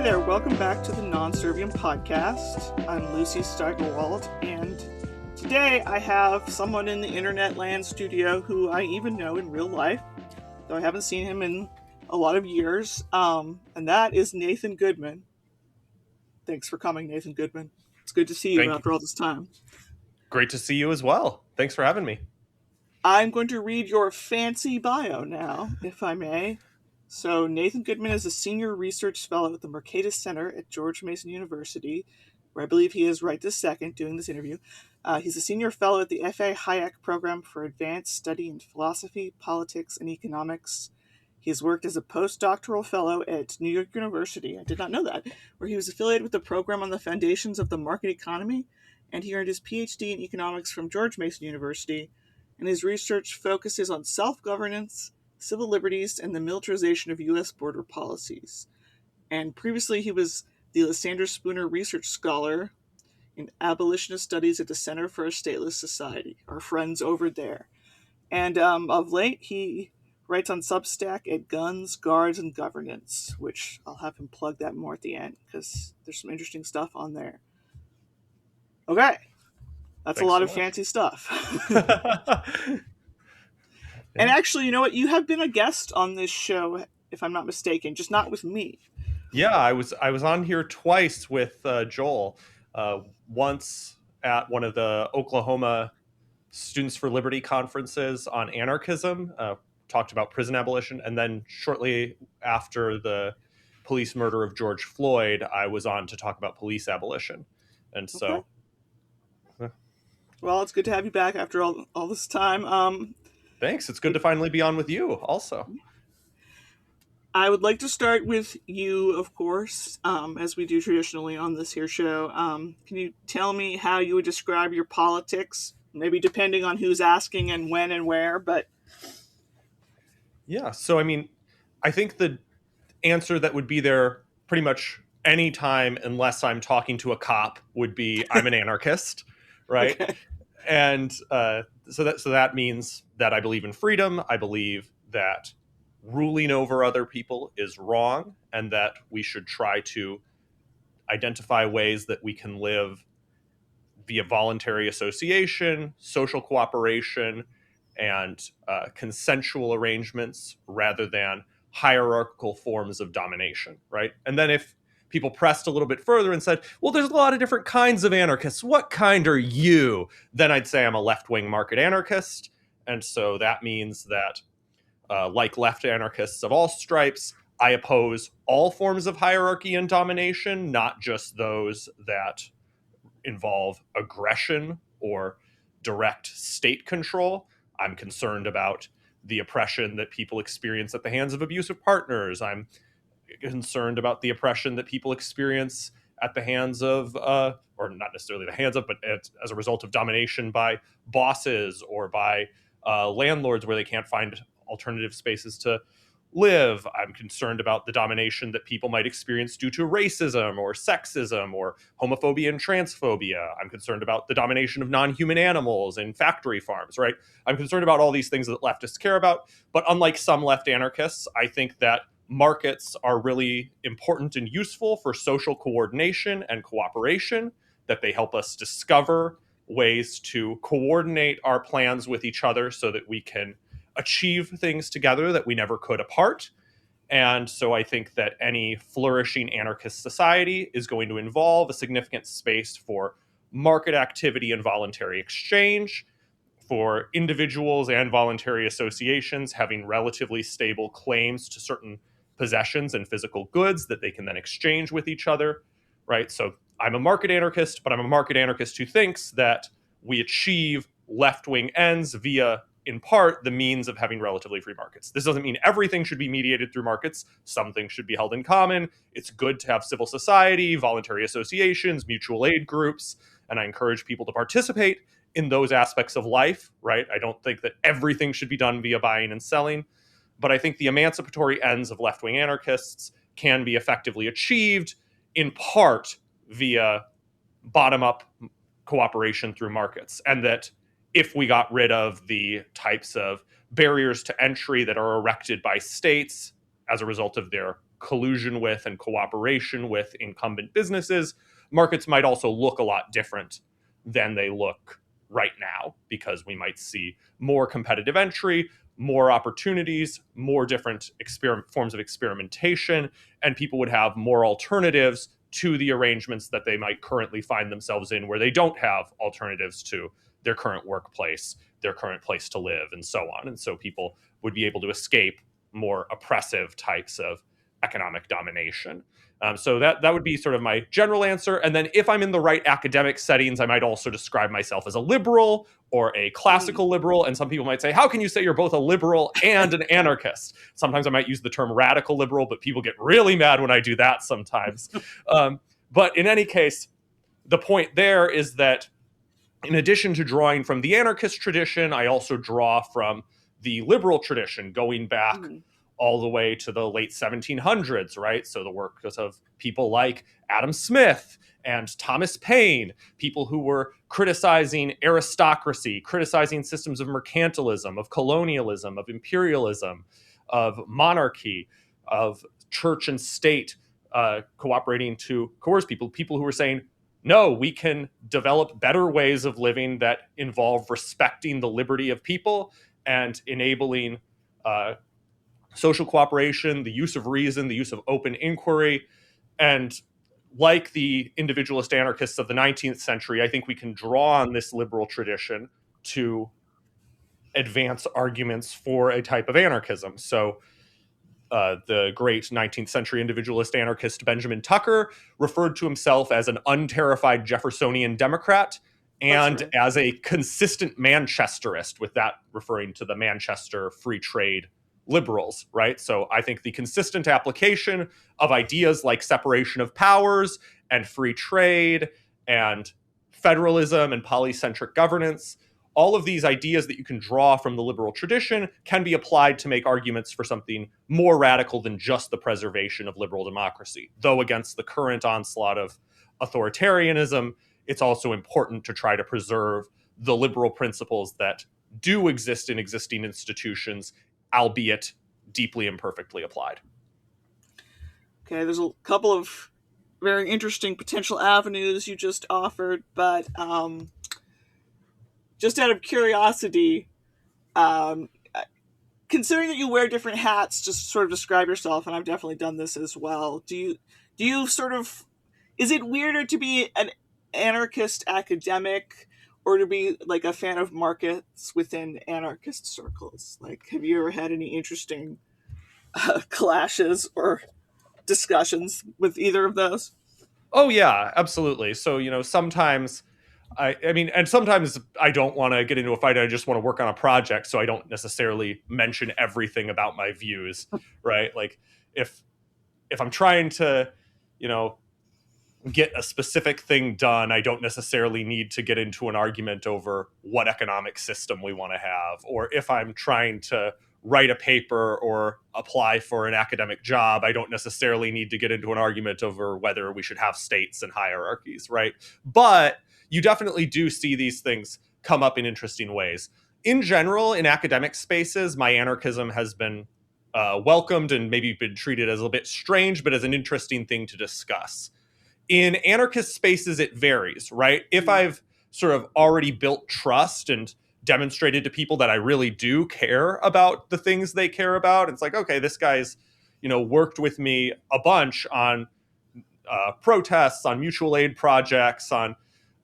Hi there, welcome back to the Non-Serviam podcast. I'm Lucy Steigerwald, and today I have someone in the internet land studio who I even know in real life, though I haven't seen him in a lot of years, and that is Nathan Goodman. Thanks for coming, Nathan Goodman. It's good to see you Thank you. after all this time. Great to see you as well. Thanks for having me. I'm going to read your fancy bio now, if I may. So, Nathan Goodman is a senior research fellow at the Mercatus Center at George Mason University, where I believe he is right this second doing this interview. He's a senior fellow at the F.A. Hayek Program for Advanced Study in Philosophy, Politics, and Economics. He has worked as a postdoctoral fellow at New York University, I did not know that, where he was affiliated with the program on the foundations of the market economy, and he earned his PhD in economics from George Mason University, and his research focuses on self-governance, civil liberties, and the militarization of U.S. border policies. And previously he was the Lysander Spooner Research Scholar in Abolitionist Studies at the Center for a Stateless Society, our friends over there. And of late, he writes on Substack at Guns, Guards, and Governance, which I'll have him plug that more at the end, because there's some interesting stuff on there. Okay. That's Thanks a lot so of much. fancy stuff. And actually, you know what? You have been a guest on this show, if I'm not mistaken, just not with me. Yeah, I was on here twice with Joel. Once at one of the Oklahoma Students for Liberty conferences on anarchism, talked about prison abolition, and then shortly after the police murder of George Floyd, I was on to talk about police abolition. And Okay. so, Well, it's good to have you back after all this time. thanks. It's good to finally be on with you also. I would like to start with you, of course, as we do traditionally on this here show. Can you tell me how you would describe your politics? Maybe depending on who's asking and when and where, but Yeah. So, I mean, I think the answer that would be there pretty much any time unless I'm talking to a cop would be I'm an anarchist, right? okay. And so that means that I believe in freedom. I believe that ruling over other people is wrong, and that we should try to identify ways that we can live via voluntary association, social cooperation, and consensual arrangements rather than hierarchical forms of domination, right? And then if people pressed a little bit further and said, well, there's a lot of different kinds of anarchists. What kind are you? Then I'd say I'm a left-wing market anarchist. And so that means that, like left anarchists of all stripes, I oppose all forms of hierarchy and domination, not just those that involve aggression or direct state control. I'm concerned about the oppression that people experience at the hands of abusive partners. I'm concerned about the oppression that people experience at the hands of, or not necessarily the hands of, but as a result of domination by bosses or by landlords where they can't find alternative spaces to live. I'm concerned about the domination that people might experience due to racism or sexism or homophobia and transphobia. I'm concerned about the domination of non-human animals in factory farms, right? I'm concerned about all these things that leftists care about. But unlike some left anarchists, I think that markets are really important and useful for social coordination and cooperation, that they help us discover ways to coordinate our plans with each other so that we can achieve things together that we never could apart. And so I think that any flourishing anarchist society is going to involve a significant space for market activity and voluntary exchange, for individuals and voluntary associations having relatively stable claims to certain possessions and physical goods that they can then exchange with each other, right? So I'm a market anarchist, but I'm a market anarchist who thinks that we achieve left-wing ends via, in part, the means of having relatively free markets. This doesn't mean everything should be mediated through markets. Some things should be held in common. It's good to have civil society, voluntary associations, mutual aid groups, and I encourage people to participate in those aspects of life, right? I don't think that everything should be done via buying and selling, but I think the emancipatory ends of left-wing anarchists can be effectively achieved in part via bottom-up cooperation through markets, and that if we got rid of the types of barriers to entry that are erected by states as a result of their collusion with and cooperation with incumbent businesses, markets might also look a lot different than they look right now, because we might see more competitive entry, more opportunities, more different forms of experimentation, and people would have more alternatives to the arrangements that they might currently find themselves in, where they don't have alternatives to their current workplace, their current place to live, and so on. And so people would be able to escape more oppressive types of economic domination. So that would be sort of my general answer. And then if I'm in the right academic settings, I might also describe myself as a liberal or a classical liberal. And some people might say, how can you say you're both a liberal and an anarchist? Sometimes I might use the term radical liberal, but people get really mad when I do that sometimes. But in any case, the point there is that in addition to drawing from the anarchist tradition, I also draw from the liberal tradition, going back all the way to the late 1700s, right? So the work of people like Adam Smith and Thomas Paine, people who were criticizing aristocracy, criticizing systems of mercantilism, of colonialism, of imperialism, of monarchy, of church and state cooperating to coerce people, people who were saying, no, we can develop better ways of living that involve respecting the liberty of people and enabling social cooperation, the use of reason, the use of open inquiry. And like the individualist anarchists of the 19th century, I think we can draw on this liberal tradition to advance arguments for a type of anarchism. So the great 19th century individualist anarchist Benjamin Tucker referred to himself as an unterrified Jeffersonian Democrat and as a consistent Manchesterist, with that referring to the Manchester free trade liberals, right? So I think the consistent application of ideas like separation of powers and free trade and federalism and polycentric governance, all of these ideas that you can draw from the liberal tradition can be applied to make arguments for something more radical than just the preservation of liberal democracy. Though against the current onslaught of authoritarianism, it's also important to try to preserve the liberal principles that do exist in existing institutions, albeit deeply imperfectly applied. Okay, there's a couple of very interesting potential avenues you just offered, but just out of curiosity, considering that you wear different hats to sort of describe yourself, and I've definitely done this as well, do you sort of, is it weirder to be an anarchist academic or to be like a fan of markets within anarchist circles? Like, have you ever had any interesting clashes or discussions with either of those? Oh yeah, absolutely. So, sometimes I mean, and sometimes I don't want to get into a fight. I just want to work on a project. So I don't necessarily mention everything about my views, right? Like if I'm trying to, get a specific thing done, I don't necessarily need to get into an argument over what economic system we want to have. Or if I'm trying to write a paper or apply for an academic job, I don't necessarily need to get into an argument over whether we should have states and hierarchies, right? But you definitely do see these things come up in interesting ways. In general, in academic spaces, my anarchism has been welcomed and maybe been treated as a bit strange, but as an interesting thing to discuss. In anarchist spaces, it varies, right? If I've sort of already built trust and demonstrated to people that I really do care about the things they care about, it's like, okay, this guy's, worked with me a bunch on protests, on mutual aid projects, on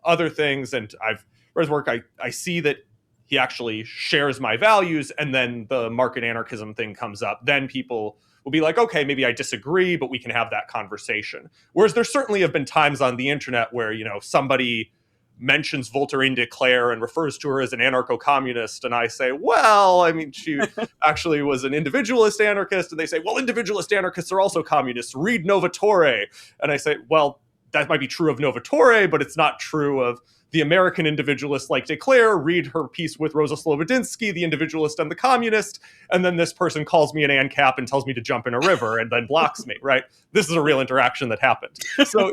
other things, and I've read his work. I see that he actually shares my values, and then the market anarchism thing comes up. Then people will be like, okay, maybe I disagree, but we can have that conversation. Whereas there certainly have been times on the internet where, somebody mentions Voltairine de Cleyre and refers to her as an anarcho-communist, and I say, well, I mean, she actually was an individualist anarchist, and they say, well, individualist anarchists are also communists. Read Novatore. And I say, well, that might be true of Novatore, but it's not true of the American individualists like de Cleyre. Read her piece with Rosa Slobodinsky, the individualist and the communist, and then this person calls me an ANCAP and tells me to jump in a river and then blocks me, right? This is a real interaction that happened. So,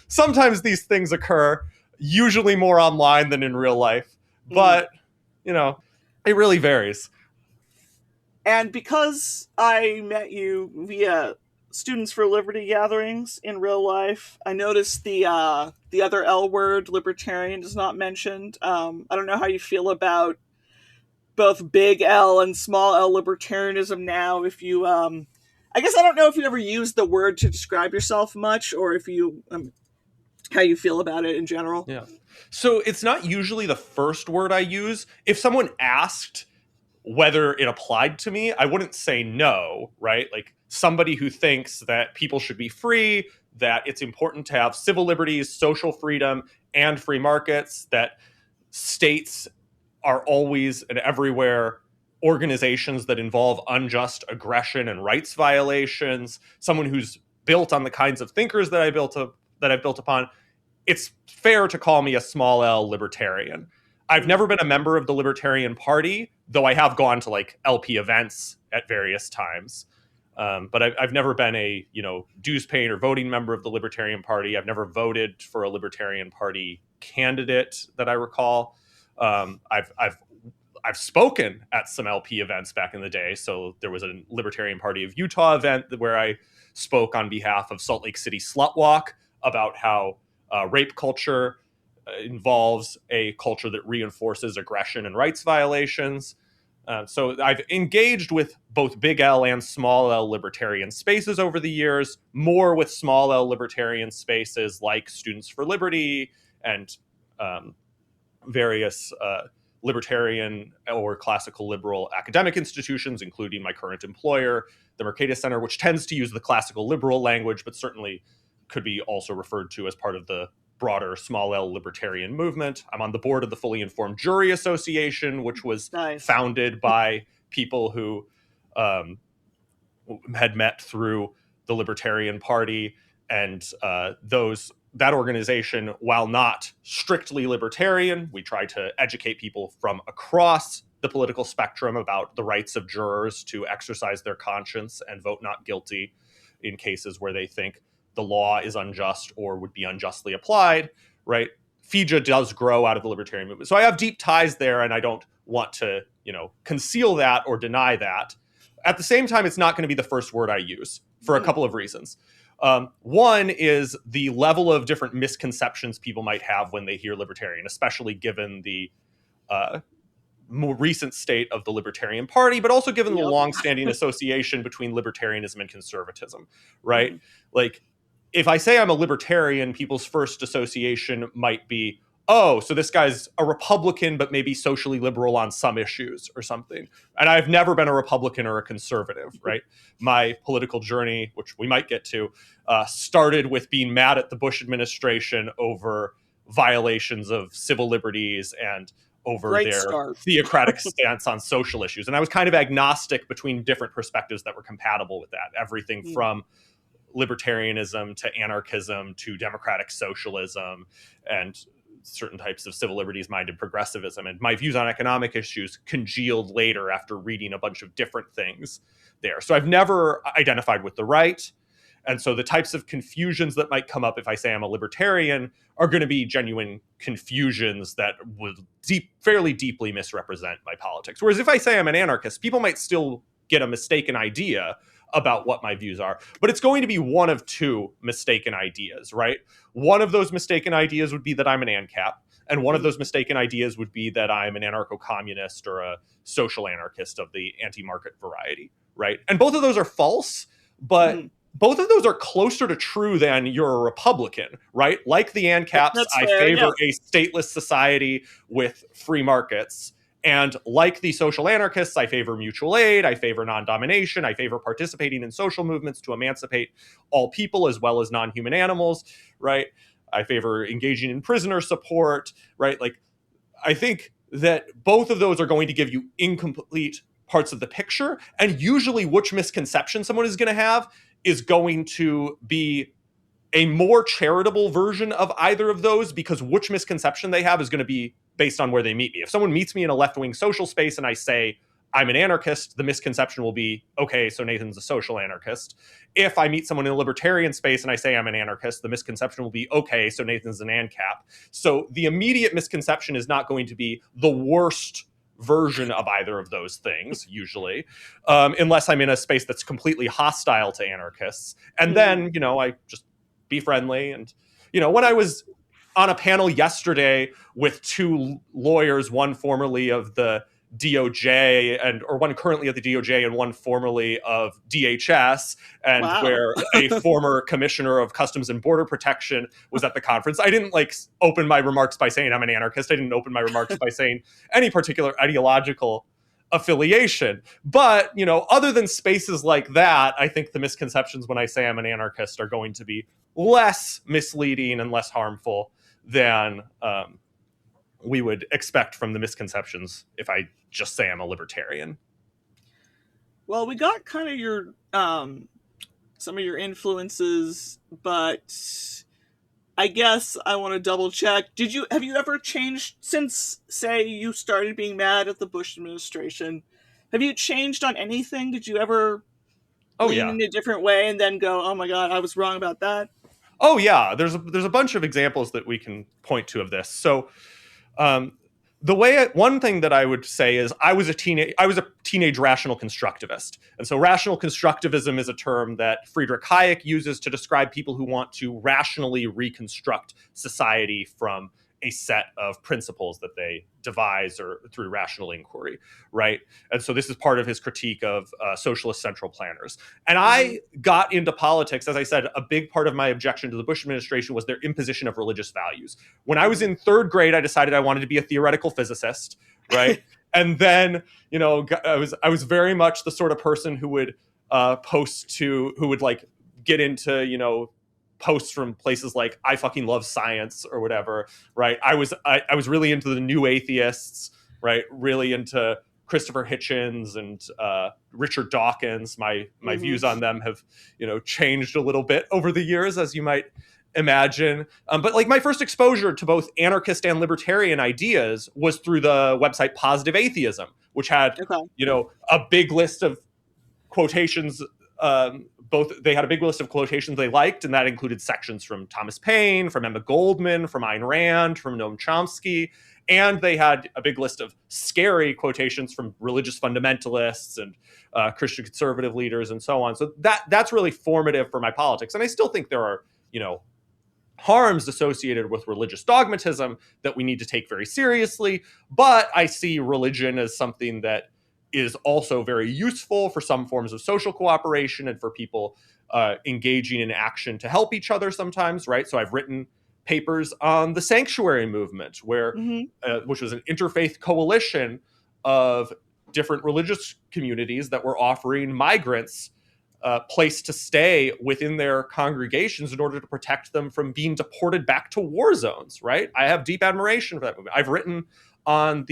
sometimes these things occur, usually more online than in real life, but, it really varies. And because I met you via Students for Liberty gatherings in real life. I noticed the other L word, libertarian, is not mentioned. I don't know how you feel about both big L and small L libertarianism now. If you, I guess I don't know if you ever use the word to describe yourself much, or if you, how you feel about it in general. Yeah. So it's not usually the first word I use. If someone asked whether it applied to me, I wouldn't say no, right? Like somebody who thinks that people should be free, that it's important to have civil liberties, social freedom, and free markets, that states are always and everywhere organizations that involve unjust aggression and rights violations, someone who's built on the kinds of thinkers that I've built upon, it's fair to call me a small L libertarian. I've never been a member of the Libertarian Party, though I have gone to like LP events at various times. But I've never been a dues paying or voting member of the Libertarian Party. I've never voted for a Libertarian Party candidate that I recall. I've spoken at some LP events back in the day. So there was a Libertarian Party of Utah event where I spoke on behalf of Salt Lake City Slut Walk about how rape culture involves a culture that reinforces aggression and rights violations. So I've engaged with both big L and small L libertarian spaces over the years, more with small L libertarian spaces like Students for Liberty and various libertarian or classical liberal academic institutions, including my current employer, the Mercatus Center, which tends to use the classical liberal language, but certainly could be also referred to as part of the broader small L libertarian movement. I'm on the board of the Fully Informed Jury Association, which was founded by people who had met through the Libertarian Party, and that organization, while not strictly libertarian, we try to educate people from across the political spectrum about the rights of jurors to exercise their conscience and vote not guilty in cases where they think the law is unjust or would be unjustly applied, right? FIJA does grow out of the libertarian movement. So I have deep ties there, and I don't want to, conceal that or deny that. At the same time, it's not going to be the first word I use for a couple of reasons. One is the level of different misconceptions people might have when they hear libertarian, especially given the more recent state of the Libertarian Party, but also given the longstanding association between libertarianism and conservatism, right? Mm-hmm. Like, if I say I'm a libertarian, people's first association might be, oh, so this guy's a Republican, but maybe socially liberal on some issues or something. And I've never been a Republican or a conservative, right? My political journey, which we might get to, started with being mad at the Bush administration over violations of civil liberties and over their theocratic stance on social issues. And I was kind of agnostic between different perspectives that were compatible with that. Everything from libertarianism to anarchism to democratic socialism and certain types of civil liberties minded progressivism. And my views on economic issues congealed later after reading a bunch of different things there. So I've never identified with the right. And so the types of confusions that might come up if I say I'm a libertarian are going to be genuine confusions that would fairly deeply misrepresent my politics. Whereas if I say I'm an anarchist, people might still get a mistaken idea about what my views are. But it's going to be one of two mistaken ideas, right? One of those mistaken ideas would be that I'm an ANCAP. And one of those mistaken ideas would be that I'm an anarcho-communist or a social anarchist of the anti-market variety, right? And both of those are false, but both of those are closer to true than you're a Republican, right? Like the ANCAPs, I favor a stateless society with free markets. And like the social anarchists, I favor mutual aid, I favor non-domination, I favor participating in social movements to emancipate all people as well as non-human animals, right? I favor engaging in prisoner support, right? Like, I think that both of those are going to give you incomplete parts of the picture. And usually which misconception someone is going to have is going to be a more charitable version of either of those, because which misconception they have is going to be based on where they meet me. If someone meets me in a left-wing social space and I say I'm an anarchist, the misconception will be, okay, so Nathan's a social anarchist. If I meet someone in a libertarian space and I say I'm an anarchist, the misconception will be, okay, so Nathan's an ANCAP. So the immediate misconception is not going to be the worst version of either of those things, usually, unless I'm in a space that's completely hostile to anarchists. And then, I just be friendly. And, when I was on a panel yesterday with two lawyers, one formerly of the DOJ or one currently at the DOJ and one formerly of DHS, and Wow. where a former commissioner of Customs and Border Protection was at the conference. I didn't open my remarks by saying I'm an anarchist. I didn't open my remarks by saying any particular ideological affiliation. But, other than spaces like that, I think the misconceptions when I say I'm an anarchist are going to be less misleading and less harmful than we would expect from the misconceptions if I just say I'm a libertarian. Well, we got kind of your some of your influences, but I guess I want to double check. Have you ever changed since, say, you started being mad at the Bush administration? Have you changed on anything? Did you ever lean in a different way and then go, "Oh my God, I was wrong about that"? Oh yeah, there's a bunch of examples that we can point to of this. So, one thing that I would say is I was a teenage rational constructivist, and so rational constructivism is a term that Friedrich Hayek uses to describe people who want to rationally reconstruct society from a set of principles that they devise or through rational inquiry, right? And so this is part of his critique of socialist central planners. And I got into politics, as I said, a big part of my objection to the Bush administration was their imposition of religious values. When I was in third grade, I decided I wanted to be a theoretical physicist, right? And then, I was very much the sort of person who would get into, posts from places like I fucking love science or whatever, right? I was really into the new atheists, right? Really into Christopher Hitchens and Richard Dawkins. My views on them have, changed a little bit over the years, as you might imagine. But my first exposure to both anarchist and libertarian ideas was through the website Positive Atheism, which had, a big list of quotations. They had a big list of quotations they liked, and that included sections from Thomas Paine, from Emma Goldman, from Ayn Rand, from Noam Chomsky, and they had a big list of scary quotations from religious fundamentalists and Christian conservative leaders and so on. So that's really formative for my politics, and I still think there are, harms associated with religious dogmatism that we need to take very seriously, but I see religion as something that is also very useful for some forms of social cooperation and for people engaging in action to help each other sometimes, right? So I've written papers on the Sanctuary movement, which was an interfaith coalition of different religious communities that were offering migrants a place to stay within their congregations in order to protect them from being deported back to war zones, right? I have deep admiration for that movement. I've written on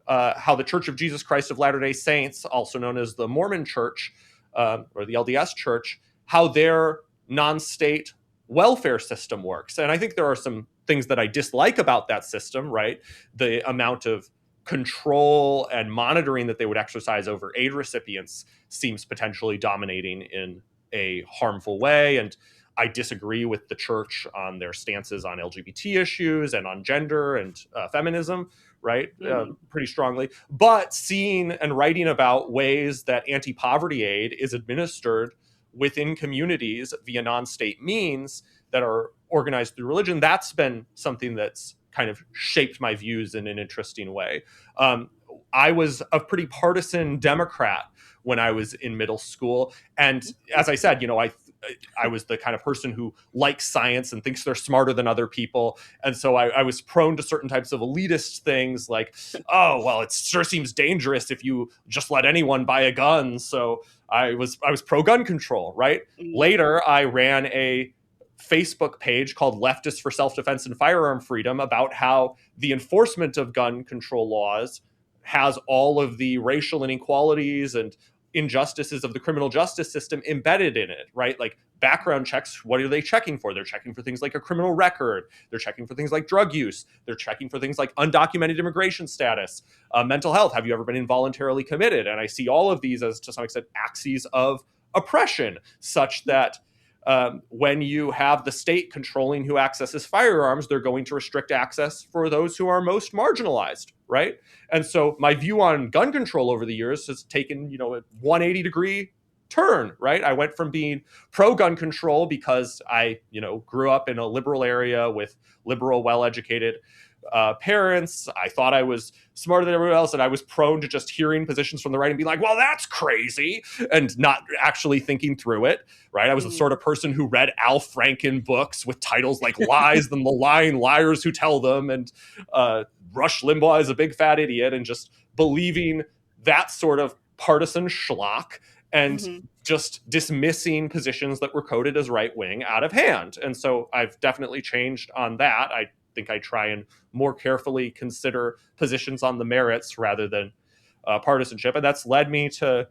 how the Church of Jesus Christ of Latter-day Saints, also known as the Mormon Church or the LDS Church, how their non-state welfare system works. And I think there are some things that I dislike about that system, right? The amount of control and monitoring that they would exercise over aid recipients seems potentially dominating in a harmful way. And I disagree with the church on their stances on LGBT issues and on gender and feminism, right? Pretty strongly. But seeing and writing about ways that anti-poverty aid is administered within communities via non-state means that are organized through religion, that's been something that's kind of shaped my views in an interesting way. I was a pretty partisan Democrat when I was in middle school. And as I said, I was the kind of person who likes science and thinks they're smarter than other people. And so I was prone to certain types of elitist things like, oh, well, it sure seems dangerous if you just let anyone buy a gun. So I was pro-gun control, right? Later, I ran a Facebook page called Leftists for Self-Defense and Firearm Freedom about how the enforcement of gun control laws has all of the racial inequalities and injustices of the criminal justice system embedded in it, right? Like background checks, what are they checking for? They're checking for things like a criminal record. They're checking for things like drug use. They're checking for things like undocumented immigration status, mental health. Have you ever been involuntarily committed? And I see all of these as, to some extent, axes of oppression, such that when you have the state controlling who accesses firearms, they're going to restrict access for those who are most marginalized, right? And so my view on gun control over the years has taken, a 180-degree turn, right? I went from being pro-gun control because I, grew up in a liberal area with liberal, well-educated parents. I thought I was smarter than everyone else, and I was prone to just hearing positions from the right and being like, well, that's crazy, and not actually thinking through it, right? I was the sort of person who read Al Franken books with titles like Lies, and the Lying Liars Who Tell Them, and Rush Limbaugh is a big fat idiot, and just believing that sort of partisan schlock and just dismissing positions that were coded as right-wing out of hand. And so I've definitely changed on that. I think I try and more carefully consider positions on the merits rather than partisanship. And that's led me to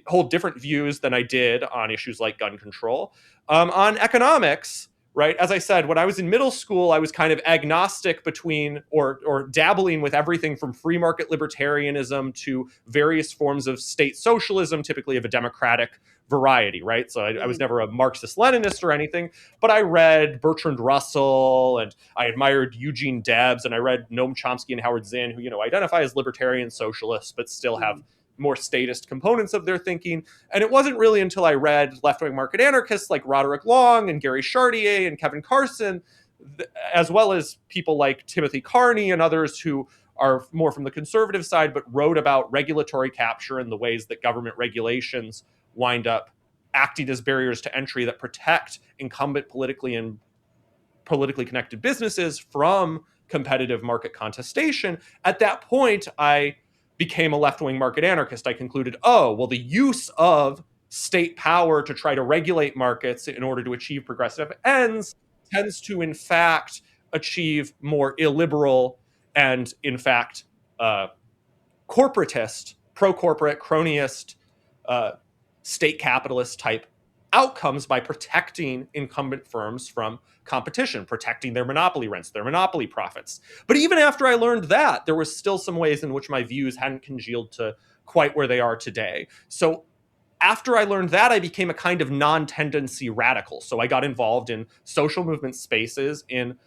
hold different views than I did on issues like gun control. On economics, right? As I said, when I was in middle school, I was kind of agnostic between or dabbling with everything from free market libertarianism to various forms of state socialism, typically of a democratic variety, right? So I was never a Marxist-Leninist or anything, but I read Bertrand Russell, and I admired Eugene Debs, and I read Noam Chomsky and Howard Zinn, who, identify as libertarian socialists, but still have more statist components of their thinking. And it wasn't really until I read left-wing market anarchists like Roderick Long and Gary Chartier and Kevin Carson, as well as people like Timothy Carney and others who are more from the conservative side, but wrote about regulatory capture and the ways that government regulations wind up acting as barriers to entry that protect incumbent politically connected businesses from competitive market contestation. At that point, I became a left-wing market anarchist. I concluded, the use of state power to try to regulate markets in order to achieve progressive ends tends to, in fact, achieve more illiberal and, in fact, corporatist, pro-corporate, cronyist, state capitalist type outcomes by protecting incumbent firms from competition, protecting their monopoly rents, their monopoly profits. But even after I learned that, there was still some ways in which my views hadn't congealed to quite where they are today. So after I learned that, I became a kind of non-tendency radical. So I got involved in social movement spaces in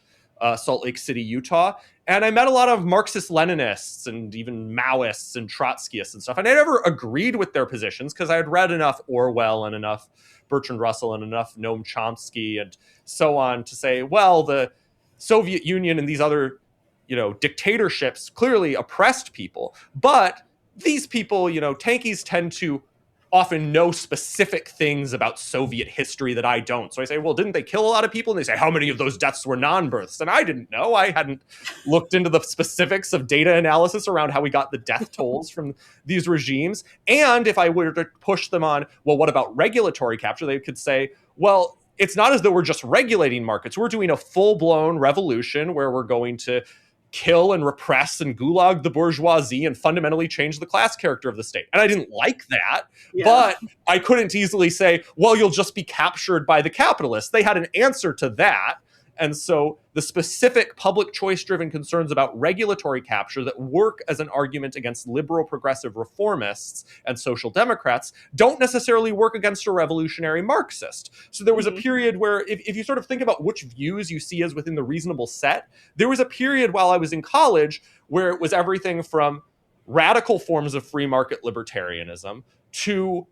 Salt Lake City, Utah. And I met a lot of Marxist-Leninists and even Maoists and Trotskyists and stuff. And I never agreed with their positions because I had read enough Orwell and enough Bertrand Russell and enough Noam Chomsky and so on to say, well, the Soviet Union and these other, dictatorships clearly oppressed people. But these people, tankies tend to often know specific things about Soviet history that I don't. So I say, well, didn't they kill a lot of people? And they say, how many of those deaths were non-births? And I didn't know. I hadn't looked into the specifics of data analysis around how we got the death tolls from these regimes. And if I were to push them on, well, what about regulatory capture? They could say, well, it's not as though we're just regulating markets. We're doing a full-blown revolution where we're going to kill and repress and gulag the bourgeoisie and fundamentally change the class character of the state. And I didn't like that, but I couldn't easily say, well, you'll just be captured by the capitalists. They had an answer to that. And so the specific public choice-driven concerns about regulatory capture that work as an argument against liberal progressive reformists and social democrats don't necessarily work against a revolutionary Marxist. So there was a period where if you sort of think about which views you see as within the reasonable set, there was a period while I was in college where it was everything from radical forms of free market libertarianism to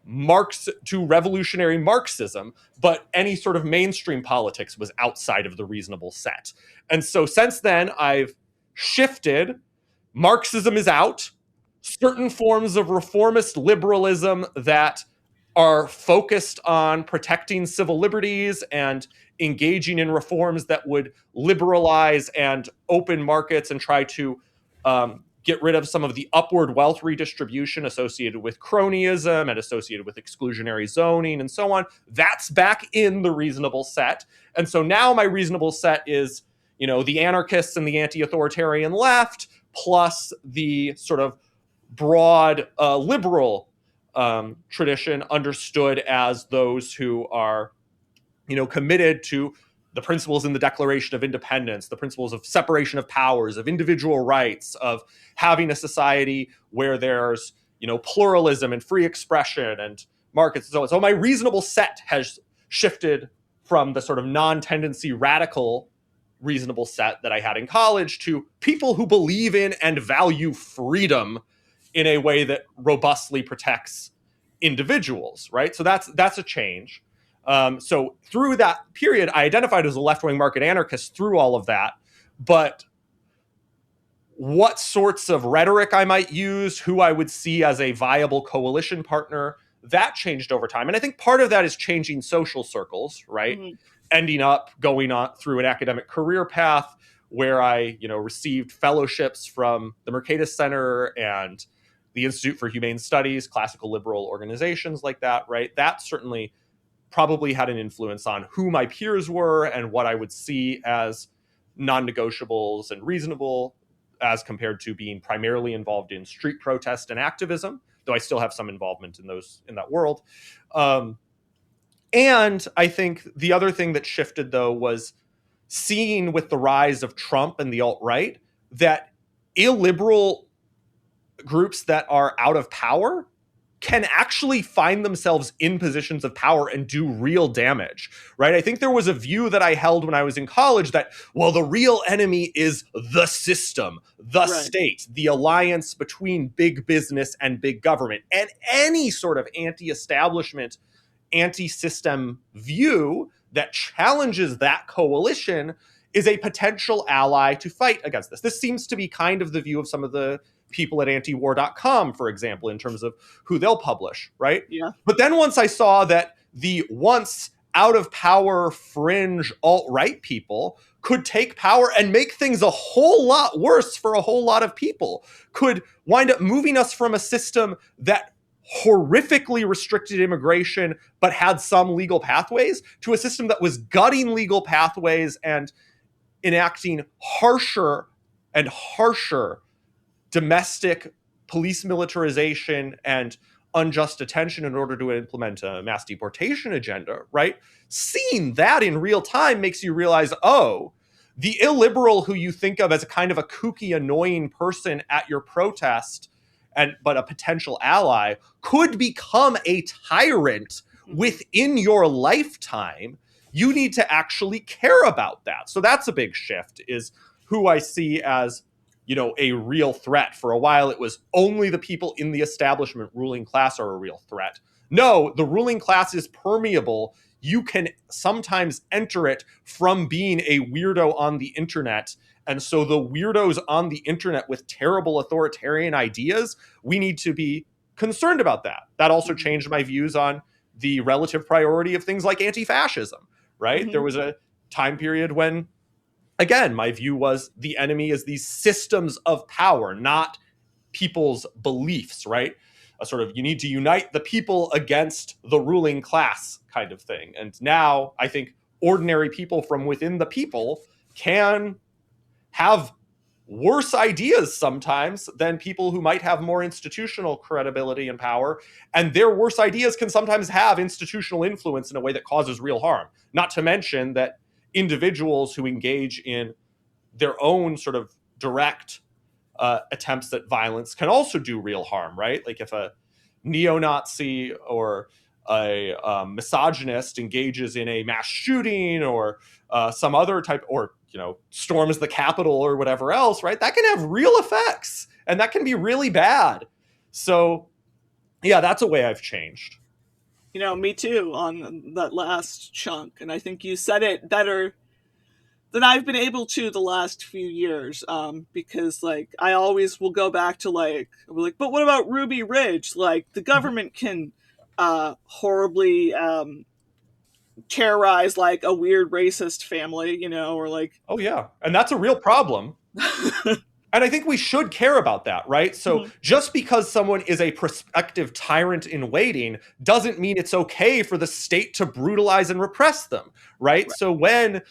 revolutionary Marxism, but any sort of mainstream politics was outside of the reasonable set. And so since then, I've shifted. Marxism is out. Certain forms of reformist liberalism that are focused on protecting civil liberties and engaging in reforms that would liberalize and open markets and try to get rid of some of the upward wealth redistribution associated with cronyism and associated with exclusionary zoning and so on. That's back in the reasonable set. And so now my reasonable set is, the anarchists and the anti-authoritarian left, plus the sort of broad liberal tradition understood as those who are, committed to the principles in the Declaration of Independence, the principles of separation of powers, of individual rights, of having a society where there's, pluralism and free expression and markets and so on. So my reasonable set has shifted from the sort of non-tendency radical reasonable set that I had in college to people who believe in and value freedom in a way that robustly protects individuals, right? So that's a change. So through that period, I identified as a left-wing market anarchist through all of that, but what sorts of rhetoric I might use, who I would see as a viable coalition partner, that changed over time. And I think part of that is changing social circles, right? Mm-hmm. Ending up going on through an academic career path where I, received fellowships from the Mercatus Center and the Institute for Humane Studies, classical liberal organizations like that, right? That certainly probably had an influence on who my peers were and what I would see as non-negotiables and reasonable as compared to being primarily involved in street protest and activism, though I still have some involvement in that world. And I think the other thing that shifted, though, was seeing with the rise of Trump and the alt-right that illiberal groups that are out of power can actually find themselves in positions of power and do real damage, right? I think there was a view that I held when I was in college that, well, the real enemy is the system, the state, the alliance between big business and big government. And any sort of anti-establishment, anti-system view that challenges that coalition is a potential ally to fight against this. This seems to be kind of the view of some of the people at antiwar.com, for example, in terms of who they'll publish, right? Yeah. But then once I saw that the once out of power fringe alt-right people could take power and make things a whole lot worse for a whole lot of people, could wind up moving us from a system that horrifically restricted immigration but had some legal pathways to a system that was gutting legal pathways and enacting harsher and harsher domestic police militarization and unjust detention in order to implement a mass deportation agenda, right? Seeing that in real time makes you realize, oh, the illiberal who you think of as a kind of a kooky, annoying person at your protest, but a potential ally, could become a tyrant within your lifetime. You need to actually care about that. So that's a big shift, is who I see as a real threat. For a while, it was only the people in the establishment ruling class are a real threat. No, the ruling class is permeable. You can sometimes enter it from being a weirdo on the internet. And so the weirdos on the internet with terrible authoritarian ideas, we need to be concerned about that. That also changed my views on the relative priority of things like anti-fascism, right? Mm-hmm. There was a time period when, again, my view was the enemy is these systems of power, not people's beliefs, right? A sort of, you need to unite the people against the ruling class kind of thing. And now I think ordinary people from within the people can have worse ideas sometimes than people who might have more institutional credibility and power. And their worse ideas can sometimes have institutional influence in a way that causes real harm. Not to mention that individuals who engage in their own sort of direct attempts at violence can also do real harm, right? Like if a neo-Nazi or a misogynist engages in a mass shooting or some other type, or storms the Capitol or whatever else, right? That can have real effects, and that can be really bad. So, yeah, that's a way I've changed. Me too on that last chunk, and I think you said it better than I've been able to the last few years, because I always will go back to but what about Ruby Ridge? The government can horribly terrorize a weird racist family, or oh yeah, and that's a real problem. And I think we should care about that, right? So just because someone is a prospective tyrant in waiting doesn't mean it's okay for the state to brutalize and repress them, right? So whether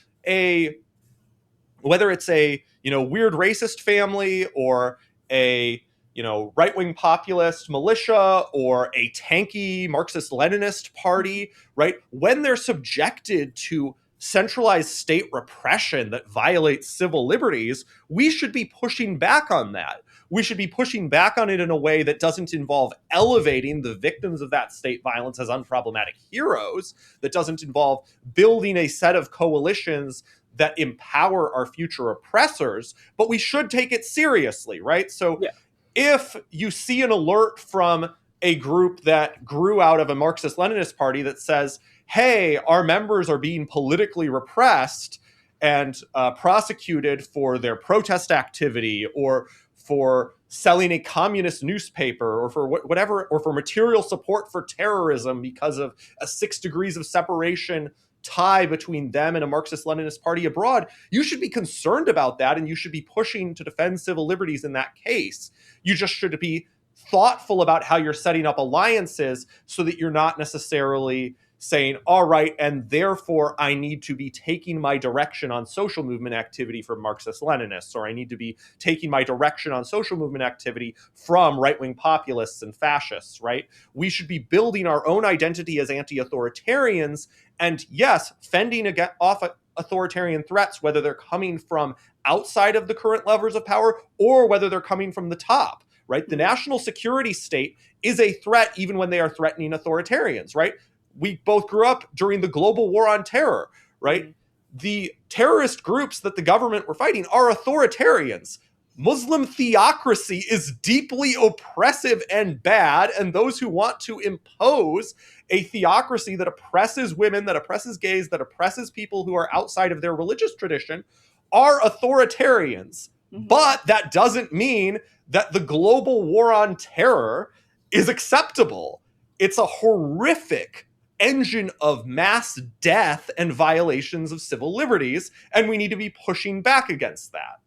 it's a weird racist family or a right-wing populist militia or a tanky Marxist-Leninist party, right? When they're subjected to centralized state repression that violates civil liberties, we should be pushing back on that. We should be pushing back on it in a way that doesn't involve elevating the victims of that state violence as unproblematic heroes, that doesn't involve building a set of coalitions that empower our future oppressors, but we should take it seriously, right? So Yeah. if you see an alert from a group that grew out of a Marxist-Leninist party that says, hey, our members are being politically repressed and prosecuted for their protest activity, or for selling a communist newspaper, or for whatever, or for material support for terrorism because of a 6 degrees of separation tie between them and a Marxist-Leninist party abroad, you should be concerned about that, and you should be pushing to defend civil liberties in that case. You just should be thoughtful about how you're setting up alliances so that you're not necessarily saying, all right, and therefore I need to be taking my direction on social movement activity from Marxist-Leninists, or I need to be taking my direction on social movement activity from right-wing populists and fascists, right? We should be building our own identity as anti-authoritarians, and yes, fending off authoritarian threats, whether they're coming from outside of the current levers of power or whether they're coming from the top, right? The national security state is a threat even when they are threatening authoritarians, right? We both grew up during the global war on terror, right? Mm-hmm. The terrorist groups that the government were fighting are authoritarians. Muslim theocracy is deeply oppressive and bad, and those who want to impose a theocracy that oppresses women, that oppresses gays, that oppresses people who are outside of their religious tradition are authoritarians. Mm-hmm. But that doesn't mean that the global war on terror is acceptable. It's a horrific engine of mass death and violations of civil liberties, and we need to be pushing back against that.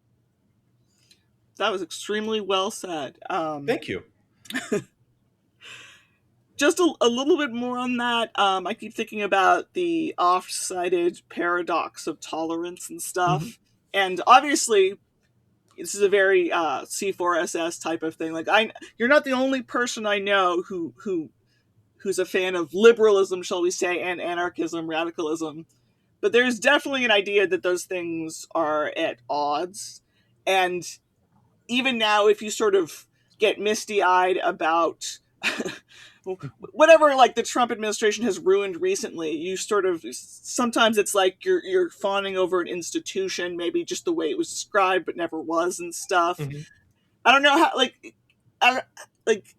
That was extremely well said. Thank you. Just a little bit more on that. I keep thinking about the oft-cited paradox of tolerance and stuff. Mm-hmm. And obviously, this is a very C4SS type of thing. Like, you're not the only person I know who's a fan of liberalism, shall we say, and anarchism, radicalism. But there's definitely an idea that those things are at odds. And even now, if you sort of get misty-eyed about whatever, like, the Trump administration has ruined recently, you sort of, sometimes it's like you're fawning over an institution, maybe just the way it was described but never was and stuff. Mm-hmm. I don't know how, I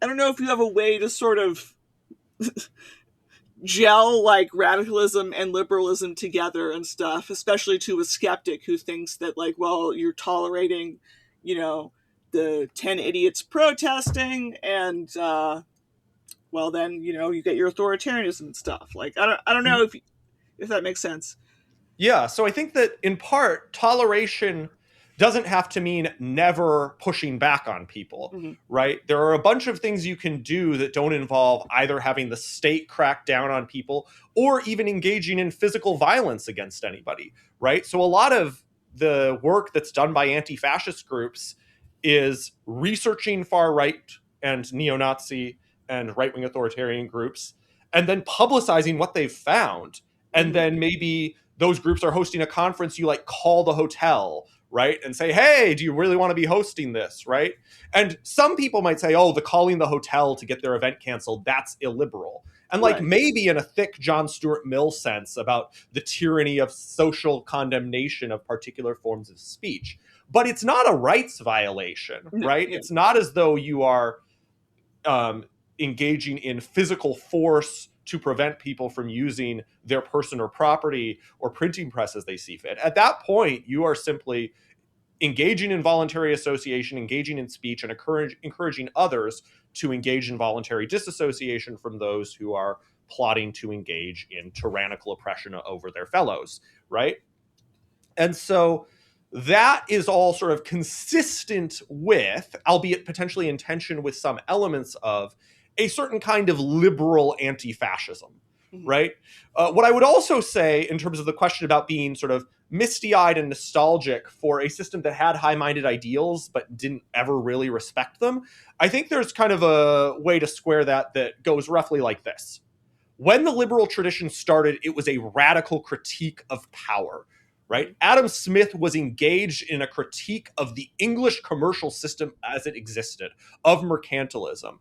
don't know if you have a way to sort of gel like radicalism and liberalism together and stuff, especially to a skeptic who thinks that, like, well, you're tolerating, the 10 idiots protesting, and well, then, you get your authoritarianism and stuff. Like, I don't know if that makes sense. Yeah, so I think that in part, toleration doesn't have to mean never pushing back on people, mm-hmm. right? There are a bunch of things you can do that don't involve either having the state crack down on people or even engaging in physical violence against anybody, right? So a lot of the work that's done by anti-fascist groups is researching far-right and neo-Nazi and right-wing authoritarian groups, and then publicizing what they've found. And mm-hmm. then maybe those groups are hosting a conference, you call the hotel, right? And say, hey, do you really want to be hosting this, right? And some people might say, oh, the calling the hotel to get their event canceled, that's illiberal. And right. Maybe in a thick John Stuart Mill sense about the tyranny of social condemnation of particular forms of speech. But it's not a rights violation, right? Yeah. It's not as though you are engaging in physical force to prevent people from using their person or property or printing press as they see fit. At that point, you are simply engaging in voluntary association, engaging in speech, and encouraging others to engage in voluntary disassociation from those who are plotting to engage in tyrannical oppression over their fellows, right? And so that is all sort of consistent with, albeit potentially in tension with some elements of, a certain kind of liberal anti-fascism, mm-hmm. right? What I would also say in terms of the question about being sort of misty-eyed and nostalgic for a system that had high-minded ideals but didn't ever really respect them, I think there's kind of a way to square that goes roughly like this. when the liberal tradition started, it was a radical critique of power, right? Adam Smith was engaged in a critique of the English commercial system as it existed, of mercantilism.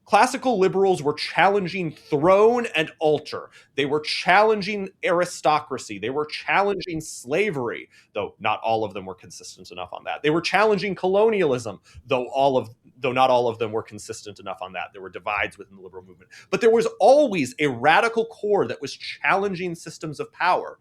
Classical liberals were challenging throne and altar. They were challenging aristocracy. They were challenging slavery, though not all of them were consistent enough on that. They were challenging colonialism, though not all of them were consistent enough on that. There were divides within the liberal movement. But there was always a radical core that was challenging systems of power.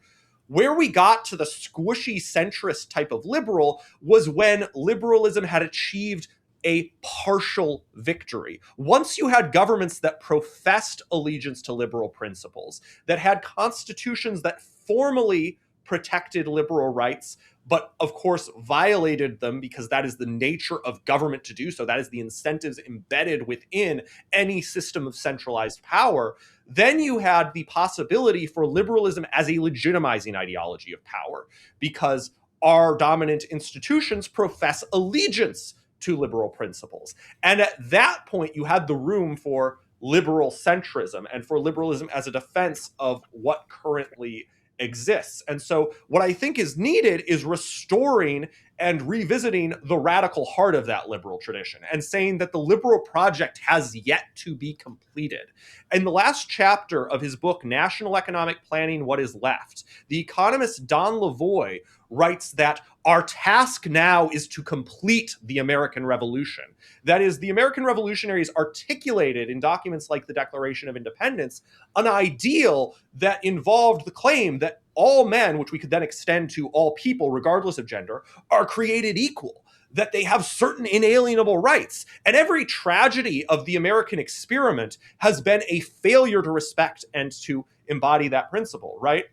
Where we got to the squishy centrist type of liberal was when liberalism had achieved a partial victory. Once you had governments that professed allegiance to liberal principles, that had constitutions that formally protected liberal rights, but of course violated them because that is the nature of government to do so, that is the incentives embedded within any system of centralized power, then you had the possibility for liberalism as a legitimizing ideology of power, because our dominant institutions profess allegiance to liberal principles. And at that point, you had the room for liberal centrism and for liberalism as a defense of what currently exists. And so, what I think is needed is restoring and revisiting the radical heart of that liberal tradition and saying that the liberal project has yet to be completed. In the last chapter of his book, National Economic Planning, What is Left, the economist Don Lavoie writes that our task now is to complete the American Revolution. That is, the American revolutionaries articulated in documents like the Declaration of Independence an ideal that involved the claim that all men, which we could then extend to all people, regardless of gender, are created equal, that they have certain inalienable rights. And every tragedy of the American experiment has been a failure to respect and to embody that principle, right?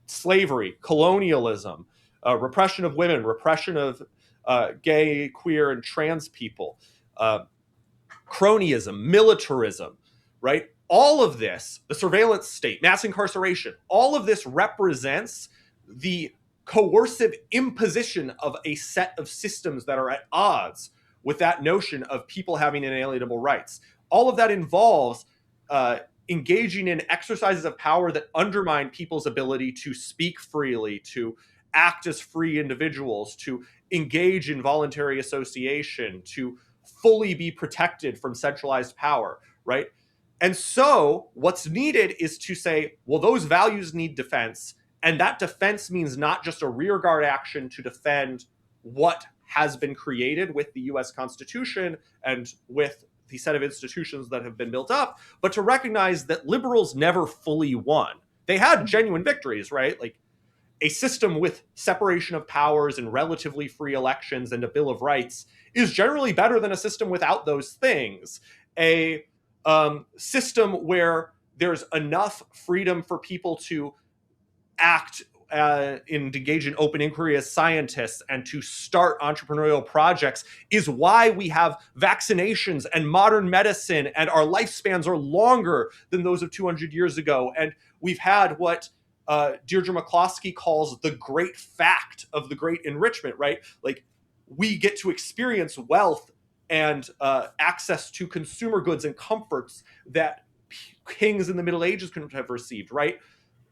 Slavery, colonialism, repression of women, repression of gay, queer, and trans people, cronyism, militarism, right? All of this, the surveillance state, mass incarceration, all of this represents the coercive imposition of a set of systems that are at odds with that notion of people having inalienable rights. All of that involves engaging in exercises of power that undermine people's ability to speak freely, to act as free individuals, to engage in voluntary association, to fully be protected from centralized power, right? And so what's needed is to say, well, those values need defense. And that defense means not just a rearguard action to defend what has been created with the US Constitution and with the set of institutions that have been built up, but to recognize that liberals never fully won. They had genuine victories, right? Like a system with separation of powers and relatively free elections and a Bill of Rights is generally better than a system without those things. A system where there's enough freedom for people to act engage in open inquiry as scientists and to start entrepreneurial projects is why we have vaccinations and modern medicine, and our lifespans are longer than those of 200 years ago. And we've had what Deirdre McCloskey calls the great fact of the great enrichment, right? Like we get to experience wealth and access to consumer goods and comforts that kings in the Middle Ages couldn't have received, right?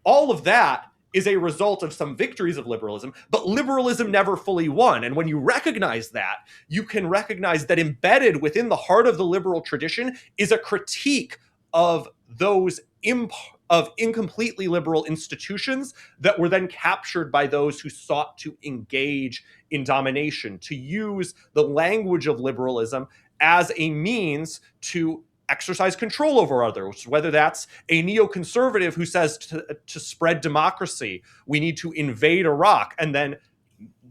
All of that is a result of some victories of liberalism, but liberalism never fully won. And when you recognize that, you can recognize that embedded within the heart of the liberal tradition is a critique of those incompletely liberal institutions that were then captured by those who sought to engage in domination, to use the language of liberalism as a means to exercise control over others, whether that's a neoconservative who says to spread democracy, we need to invade Iraq, and then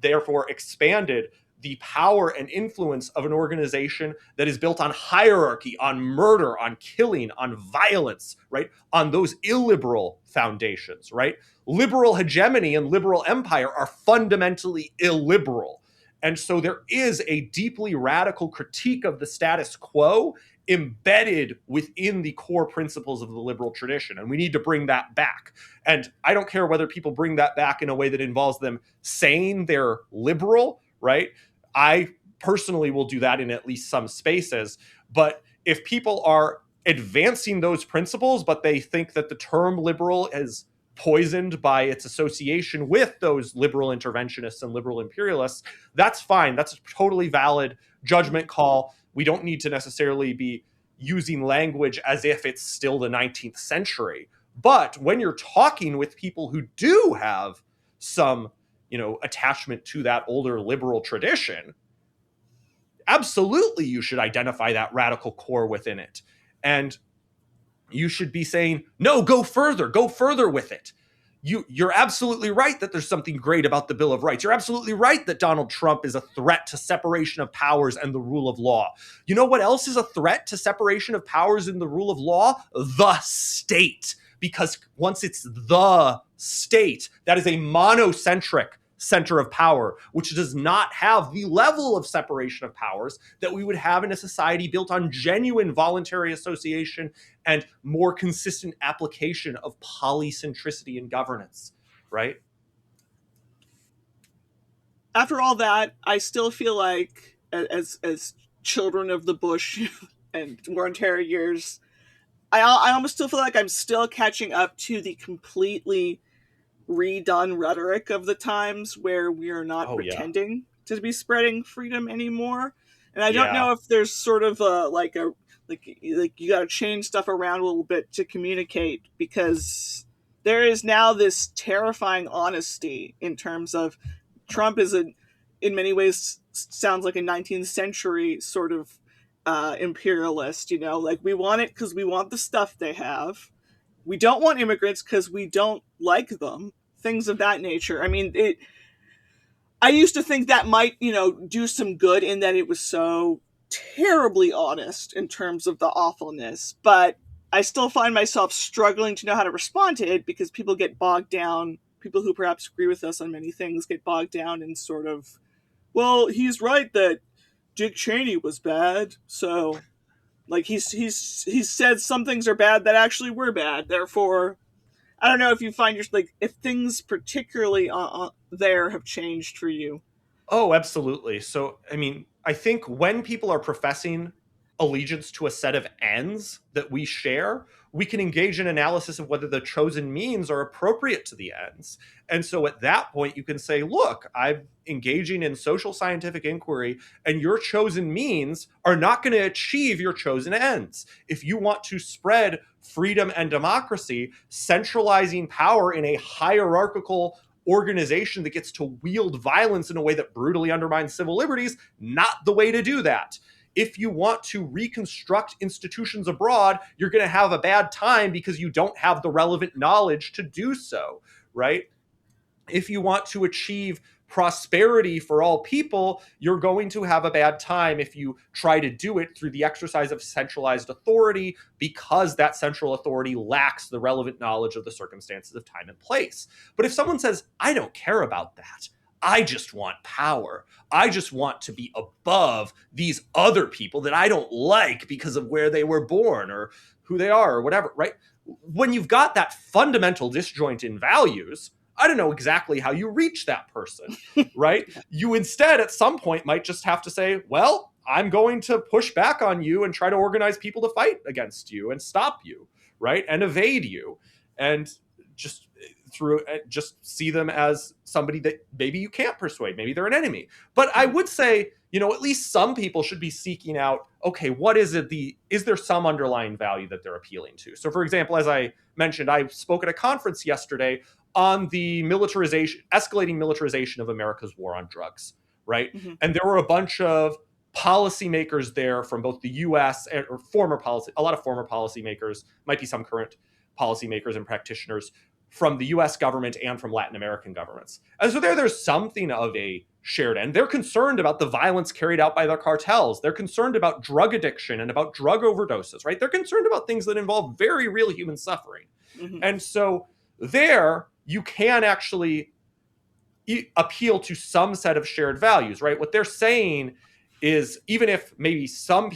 therefore expanded the power and influence of an organization that is built on hierarchy, on murder, on killing, on violence, right? On those illiberal foundations, right? Liberal hegemony and liberal empire are fundamentally illiberal. And so there is a deeply radical critique of the status quo embedded within the core principles of the liberal tradition. And we need to bring that back. And I don't care whether people bring that back in a way that involves them saying they're liberal, right? I personally will do that in at least some spaces. But if people are advancing those principles, but they think that the term liberal is poisoned by its association with those liberal interventionists and liberal imperialists, that's fine. That's a totally valid judgment call. We don't need to necessarily be using language as if it's still the 19th century. But when you're talking with people who do have some, attachment to that older liberal tradition, absolutely you should identify that radical core within it. And you should be saying, no, go further with it. You're absolutely right that there's something great about the Bill of Rights. You're absolutely right that Donald Trump is a threat to separation of powers and the rule of law. You know what else is a threat to separation of powers and the rule of law? The state. Because once it's the state, that is a monocentric center of power, which does not have the level of separation of powers that we would have in a society built on genuine voluntary association and more consistent application of polycentricity in governance, right? After all that, I still feel like, as children of the bush and war and terror years, I almost still feel like I'm still catching up to the completely redone rhetoric of the times where we are not pretending to be spreading freedom anymore. And I don't know if there's sort of like you got to change stuff around a little bit to communicate, because there is now this terrifying honesty in terms of Trump is in many ways sounds like a 19th century sort of imperialist. Like, we want it because we want the stuff they have. We don't want immigrants because we don't like them. Things of that nature. I mean, I used to think that might, do some good in that it was so terribly honest in terms of the awfulness. But I still find myself struggling to know how to respond to it, because people get bogged down. People who perhaps agree with us on many things get bogged down in sort of, well, he's right that Dick Cheney was bad, so like he's said some things are bad that actually were bad. Therefore, I don't know if you find if things particularly there have changed for you. Oh, absolutely. So, I mean, I think when people are professing allegiance to a set of ends that we share, we can engage in analysis of whether the chosen means are appropriate to the ends. And so at that point, you can say, look, I'm engaging in social scientific inquiry, and your chosen means are not going to achieve your chosen ends. If you want to spread freedom and democracy, centralizing power in a hierarchical organization that gets to wield violence in a way that brutally undermines civil liberties, not the way to do that. If you want to reconstruct institutions abroad, you're going to have a bad time because you don't have the relevant knowledge to do so, right? If you want to achieve prosperity for all people, you're going to have a bad time if you try to do it through the exercise of centralized authority, because that central authority lacks the relevant knowledge of the circumstances of time and place. But if someone says, I don't care about that, I just want power, I just want to be above these other people that I don't like because of where they were born or who they are or whatever, right? When you've got that fundamental disjoint in values, I don't know exactly how you reach that person, right? You instead at some point might just have to say, well, I'm going to push back on you and try to organize people to fight against you and stop you, right? And evade you. And just see them as somebody that maybe you can't persuade. Maybe they're an enemy. But I would say, at least some people should be seeking out, okay, what is it? Is there some underlying value that they're appealing to? So for example, as I mentioned, I spoke at a conference yesterday on the escalating militarization of America's war on drugs, right? Mm-hmm. And there were a bunch of policymakers there from both the US or a lot of former policymakers, might be some current policymakers and practitioners from the US government and from Latin American governments. And so there's something of a shared end. They're concerned about the violence carried out by the cartels. They're concerned about drug addiction and about drug overdoses, right? They're concerned about things that involve very real human suffering. Mm-hmm. And so there you can actually appeal to some set of shared values, right? What they're saying is, even if maybe some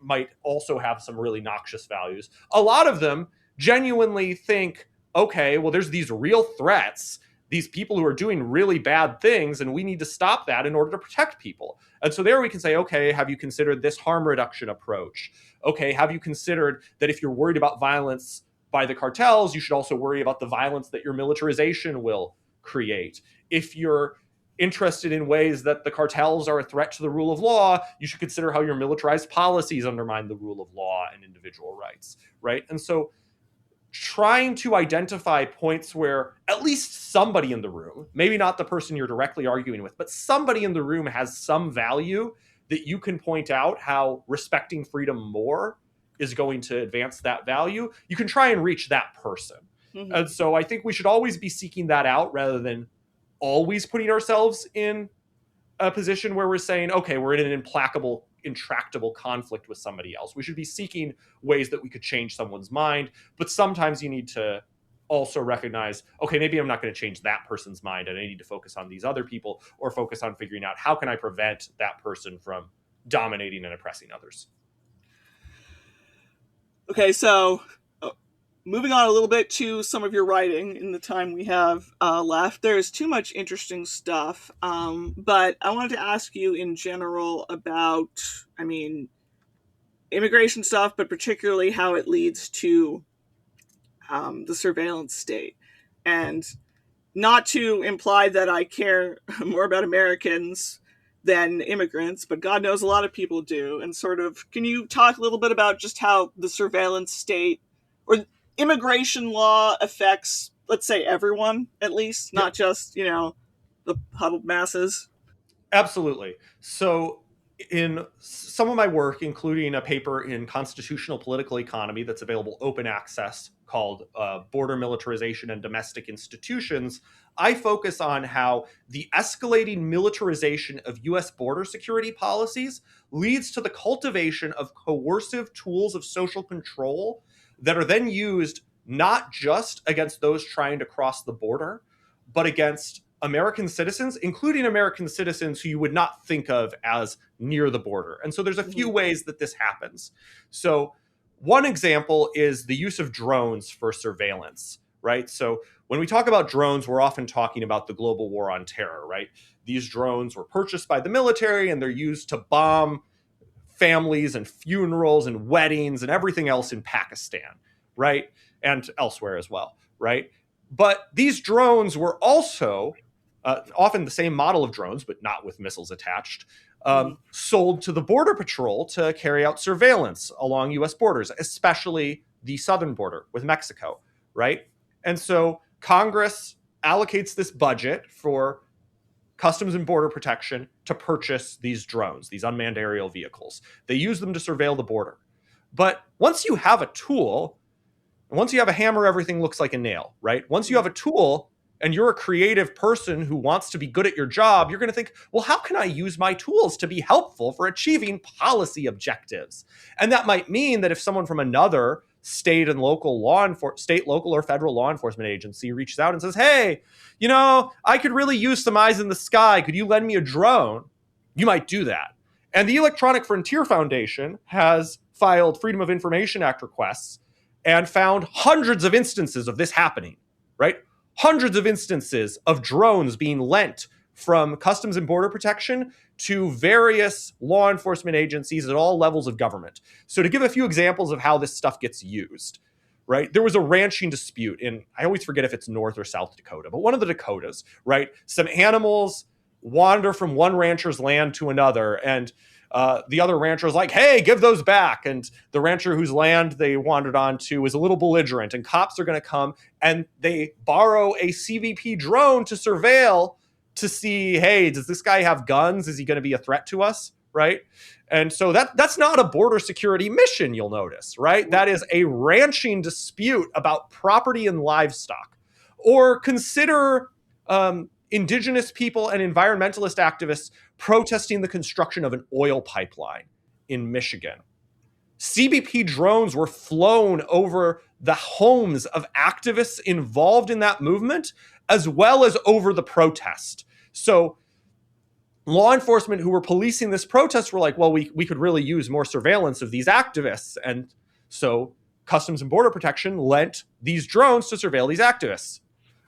might also have some really noxious values, a lot of them genuinely think, okay, well, there's these real threats these people who are doing really bad things, and we need to stop that in order to protect people. And so there we can say, okay, have you considered this harm reduction approach? Okay, have you considered that if you're worried about violence by the cartels, you should also worry about the violence that your militarization will create? If you're interested in ways that the cartels are a threat to the rule of law, you should consider how your militarized policies undermine the rule of law and individual rights, right? And so trying to identify points where at least somebody in the room, maybe not the person you're directly arguing with, but somebody in the room has some value that you can point out how respecting freedom more is going to advance that value. You can try and reach that person. Mm-hmm. And so I think we should always be seeking that out rather than always putting ourselves in a position where we're saying, okay, we're in an implacable, intractable conflict with somebody else. We should be seeking ways that we could change someone's mind. But sometimes you need to also recognize, okay, maybe I'm not going to change that person's mind and I need to focus on these other people, or focus on figuring out how can I prevent that person from dominating and oppressing others. Okay, so moving on a little bit to some of your writing in the time we have left. There's too much interesting stuff, but I wanted to ask you in general about, immigration stuff, but particularly how it leads to the surveillance state. And not to imply that I care more about Americans than immigrants, but God knows a lot of people do. And sort of, can you talk a little bit about just how the surveillance state or immigration law affects, let's say, everyone, at least, not just, the huddled masses? Absolutely. So in some of my work, including a paper in Constitutional Political Economy that's available open access called Border Militarization and Domestic Institutions, I focus on how the escalating militarization of U.S. border security policies leads to the cultivation of coercive tools of social control that are then used not just against those trying to cross the border, but against American citizens, including American citizens who you would not think of as near the border. And so there's a few ways that this happens. So one example is the use of drones for surveillance, right? So when we talk about drones, we're often talking about the global war on terror, right? These drones were purchased by the military and they're used to bomb families and funerals and weddings and everything else in Pakistan, right? And elsewhere as well, right? But these drones were also often the same model of drones, but not with missiles attached, sold to the Border Patrol to carry out surveillance along U.S. borders, especially the southern border with Mexico, right? And so Congress allocates this budget for Customs and Border Protection to purchase these drones, these unmanned aerial vehicles. They use them to surveil the border. But once you have a tool, once you have a hammer, everything looks like a nail, right? Once you have a tool and you're a creative person who wants to be good at your job, you're going to think, well, how can I use my tools to be helpful for achieving policy objectives? And that might mean that if someone from another state and local state, local, or federal law enforcement agency reaches out and says, hey, I could really use some eyes in the sky. Could you lend me a drone? You might do that. And the Electronic Frontier Foundation has filed Freedom of Information Act requests and found hundreds of instances of this happening, right? Hundreds of instances of drones being lent from Customs and Border Protection to various law enforcement agencies at all levels of government. So to give a few examples of how this stuff gets used, right? There was a ranching dispute in, I always forget if it's North or South Dakota, but one of the Dakotas, right? Some animals wander from one rancher's land to another, and the other rancher is like, hey, give those back. And the rancher whose land they wandered onto is a little belligerent, and cops are going to come and they borrow a CBP drone to surveil to see, hey, does this guy have guns? Is he going to be a threat to us? Right. And so that's not a border security mission, you'll notice, right? That is a ranching dispute about property and livestock. Or consider indigenous people and environmentalist activists protesting the construction of an oil pipeline in Michigan. CBP drones were flown over the homes of activists involved in that movement, as well as over the protest. So law enforcement who were policing this protest were like, well, we could really use more surveillance of these activists. And so Customs and Border Protection lent these drones to surveil these activists.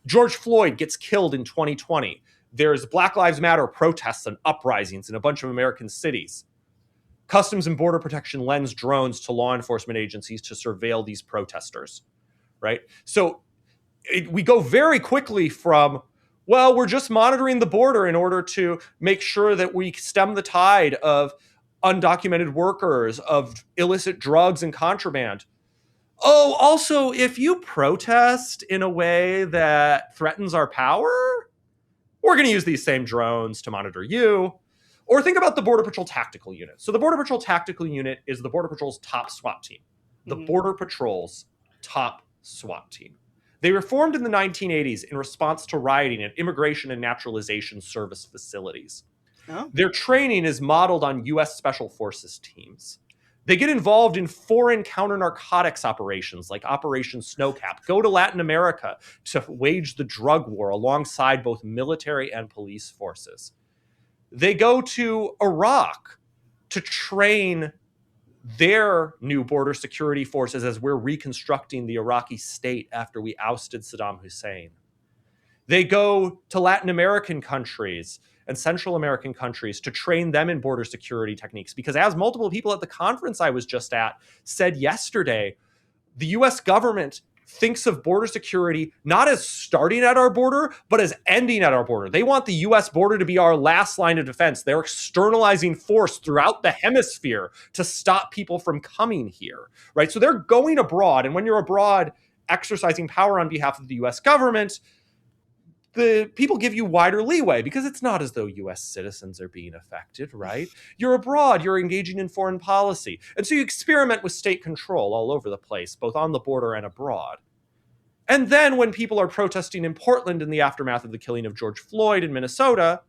George Floyd gets killed in 2020. There's Black Lives Matter protests and uprisings in a bunch of American cities. Customs and Border Protection lends drones to law enforcement agencies to surveil these protesters, right? So we go very quickly from, well, we're just monitoring the border in order to make sure that we stem the tide of undocumented workers, of illicit drugs and contraband. Oh, also, if you protest in a way that threatens our power, we're going to use these same drones to monitor you. Or think about the Border Patrol Tactical Unit. So the Border Patrol Tactical Unit is the Border Patrol's top SWAT team. The Border Patrol's top SWAT team. They were formed in the 1980s in response to rioting at immigration and naturalization service facilities. Oh. Their training is modeled on U.S. Special Forces teams. They get involved in foreign counter-narcotics operations like Operation Snowcap, go to Latin America to wage the drug war alongside both military and police forces. They go to Iraq to train their new border security forces as we're reconstructing the Iraqi state after we ousted Saddam Hussein. They go to Latin American countries and Central American countries to train them in border security techniques. Because as multiple people at the conference I was just at said yesterday, the US government thinks of border security not as starting at our border, but as ending at our border. They want the US border to be our last line of defense. They're externalizing force throughout the hemisphere to stop people from coming here, right? So they're going abroad. And when you're abroad exercising power on behalf of the US government, the people give you wider leeway because it's not as though US citizens are being affected, right? You're abroad, you're engaging in foreign policy. And so you experiment with state control all over the place, both on the border and abroad. And then when people are protesting in Portland in the aftermath of the killing of George Floyd in Minnesota,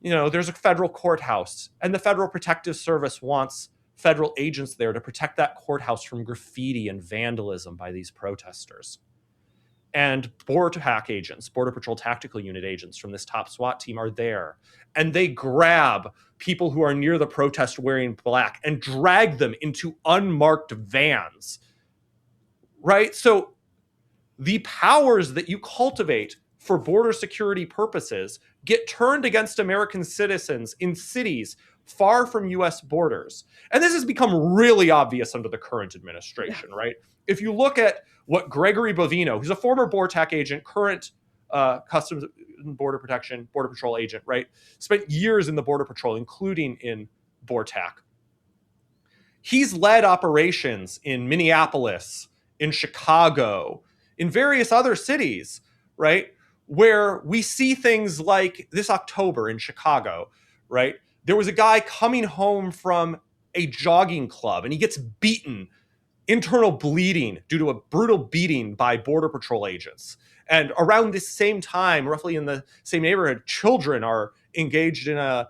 there's a federal courthouse, and the Federal Protective Service wants federal agents there to protect that courthouse from graffiti and vandalism by these protesters. And Border Patrol Tactical Unit agents from this top SWAT team are there. And they grab people who are near the protest wearing black and drag them into unmarked vans, right? So the powers that you cultivate for border security purposes get turned against American citizens in cities far from US borders. And this has become really obvious under the current administration, right? If you look at what Gregory Bovino, who's a former BORTAC agent, current Customs and Border Patrol agent, right? Spent years in the Border Patrol, including in BORTAC. He's led operations in Minneapolis, in Chicago, in various other cities, right? Where we see things like this October in Chicago, right? There was a guy coming home from a jogging club and he gets beaten, internal bleeding due to a brutal beating by Border Patrol agents. And around this same time, roughly in the same neighborhood, children are engaged in a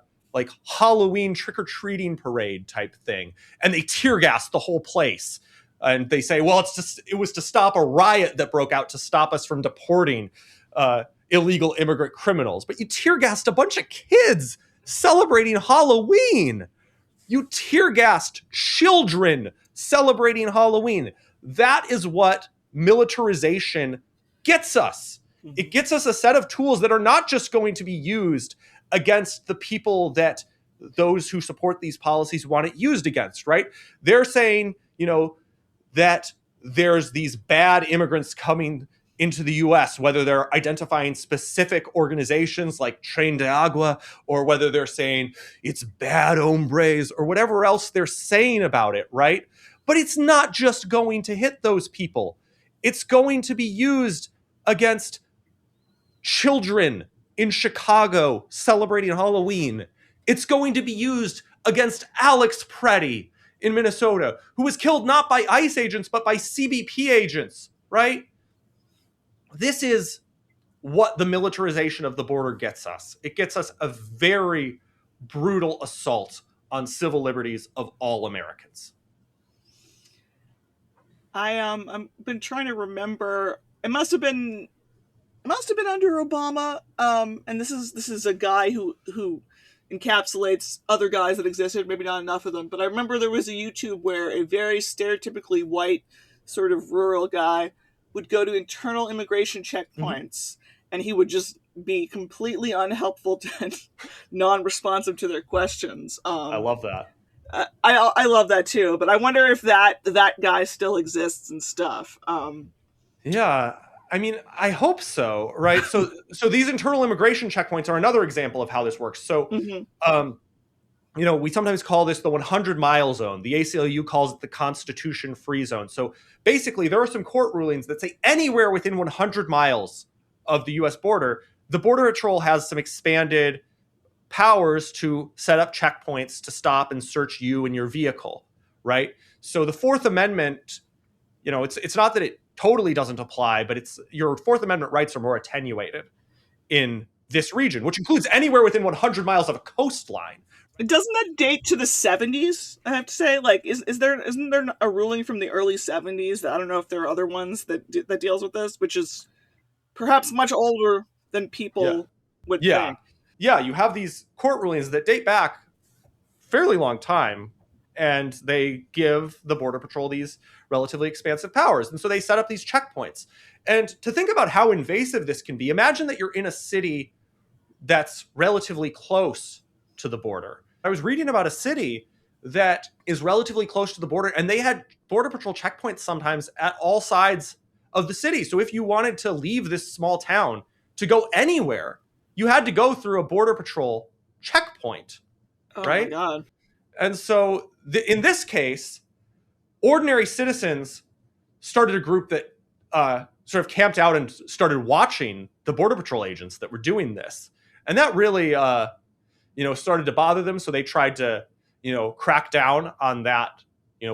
Halloween trick-or-treating parade type thing. And they tear gas the whole place. And they say, well, it was to stop a riot that broke out to stop us from deporting illegal immigrant criminals. But you tear gassed a bunch of kids celebrating Halloween. You tear gassed children celebrating Halloween. That is what militarization gets us. It gets us a set of tools that are not just going to be used against the people that those who support these policies want it used against, right? They're saying, that there's these bad immigrants coming into the US, whether they're identifying specific organizations like Tren de Agua, or whether they're saying it's bad hombres, or whatever else they're saying about it, right? But it's not just going to hit those people. It's going to be used against children in Chicago celebrating Halloween. It's going to be used against Alex Preddy in Minnesota, who was killed not by ICE agents, but by CBP agents, right? This is what the militarization of the border gets us. It gets us a very brutal assault on civil liberties of all Americans. I've been trying to remember. It must have been under Obama. And this is a guy who encapsulates other guys that existed, maybe not enough of them. But I remember there was a YouTube where a very stereotypically white, sort of rural guy would go to internal immigration Mm-hmm. checkpoints, and he would just be completely unhelpful and non-responsive to their questions. I love that. I love that too, but I wonder if that guy still exists and stuff. Yeah, I mean, I hope so, right? So these internal immigration checkpoints are another example of how this works. So, Mhm. um, we sometimes call this the 100-mile zone. The ACLU calls it the Constitution Free Zone. So basically, there are some court rulings that say anywhere within 100 miles of the U.S. border, the Border Patrol has some expanded powers to set up checkpoints to stop and search you and your vehicle, right? So the Fourth Amendment, it's not that it totally doesn't apply, but it's your Fourth Amendment rights are more attenuated in this region, which includes anywhere within 100 miles of a coastline. Doesn't that date to the 70s? I have to say, like, isn't there a ruling from the early 70s that I don't know if there are other ones that deals with this, which is perhaps much older than Yeah. people would Yeah. think. Yeah. You have these court rulings that date back fairly long time, and they give the Border Patrol these relatively expansive powers. And so they set up these checkpoints. And to think about how invasive this can be, imagine that you're in a city that's relatively close to the border. I was reading about a city that is relatively close to the border, and they had Border Patrol checkpoints sometimes at all sides of the city. So if you wanted to leave this small town to go anywhere, you had to go through a Border Patrol checkpoint, Oh my right? god. And so in this case, ordinary citizens started a group that sort of camped out and started watching the Border Patrol agents that were doing this. And that really, started to bother them. So they tried to, crack down on that,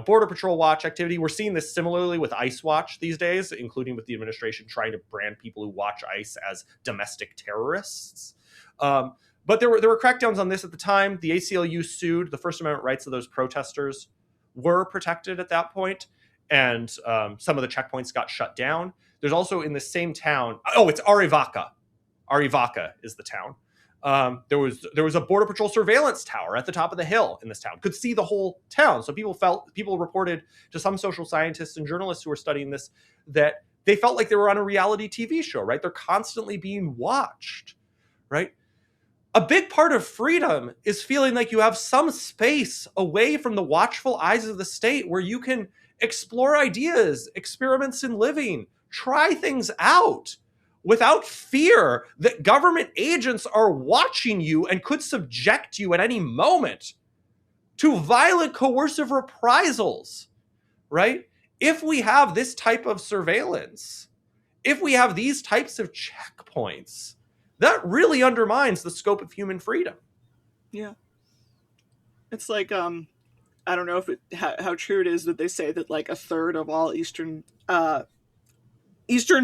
Border Patrol watch activity. We're seeing this similarly with ICE Watch these days, including with the administration trying to brand people who watch ICE as domestic terrorists. But there were crackdowns on this at the time. The ACLU sued. The First Amendment rights of those protesters were protected at that point, and some of the checkpoints got shut down. There's also in the same town. Oh, it's Arivaca. Arivaca is the town. There was a Border Patrol surveillance tower at the top of the hill in this town. Could see the whole town. So people reported to some social scientists and journalists who were studying this that they felt like they were on a reality TV show. Right? They're constantly being watched. Right? A big part of freedom is feeling like you have some space away from the watchful eyes of the state where you can explore ideas, experiments in living, try things out without fear that government agents are watching you and could subject you at any moment to violent coercive reprisals, right? If we have this type of surveillance, if we have these types of checkpoints, that really undermines the scope of human freedom. Yeah. It's like I don't know if how true it is that they say that like a third of all Eastern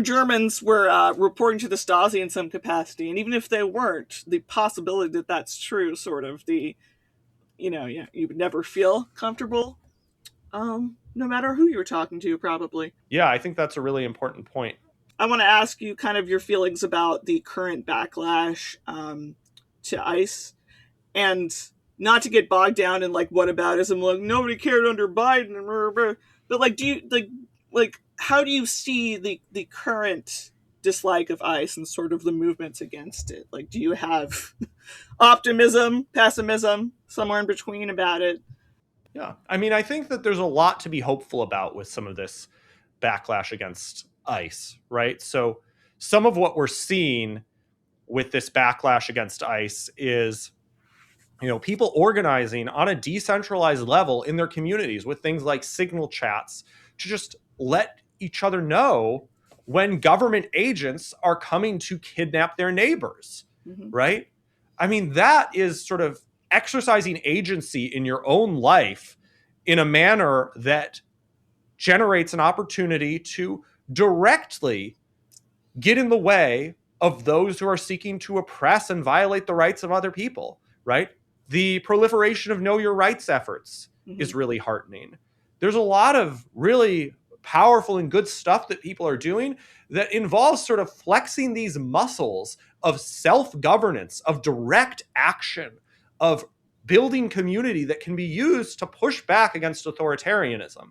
Germans were reporting to the Stasi in some capacity, and even if they weren't, the possibility that that's true, sort of yeah, you would never feel comfortable, no matter who you were talking to, probably. Yeah, I think that's a really important point. I want to ask you kind of your feelings about the current backlash to ICE, and not to get bogged down in like whataboutism, like nobody cared under Biden, but like, do you like how do you see the current dislike of ICE and sort of the movements against it? Like, do you have optimism, pessimism, somewhere in between about it? Yeah, I mean, I think that there's a lot to be hopeful about with some of this backlash against ICE, right? So some of what we're seeing with this backlash against ICE is people organizing on a decentralized level in their communities with things like signal chats to just let each other know when government agents are coming to kidnap their neighbors, Mm-hmm. right? I mean, that is sort of exercising agency in your own life in a manner that generates an opportunity to directly get in the way of those who are seeking to oppress and violate the rights of other people, right? The proliferation of know your rights efforts Mm-hmm. is really heartening. There's a lot of really powerful and good stuff that people are doing that involves sort of flexing these muscles of self-governance, of direct action, of building community that can be used to push back against authoritarianism.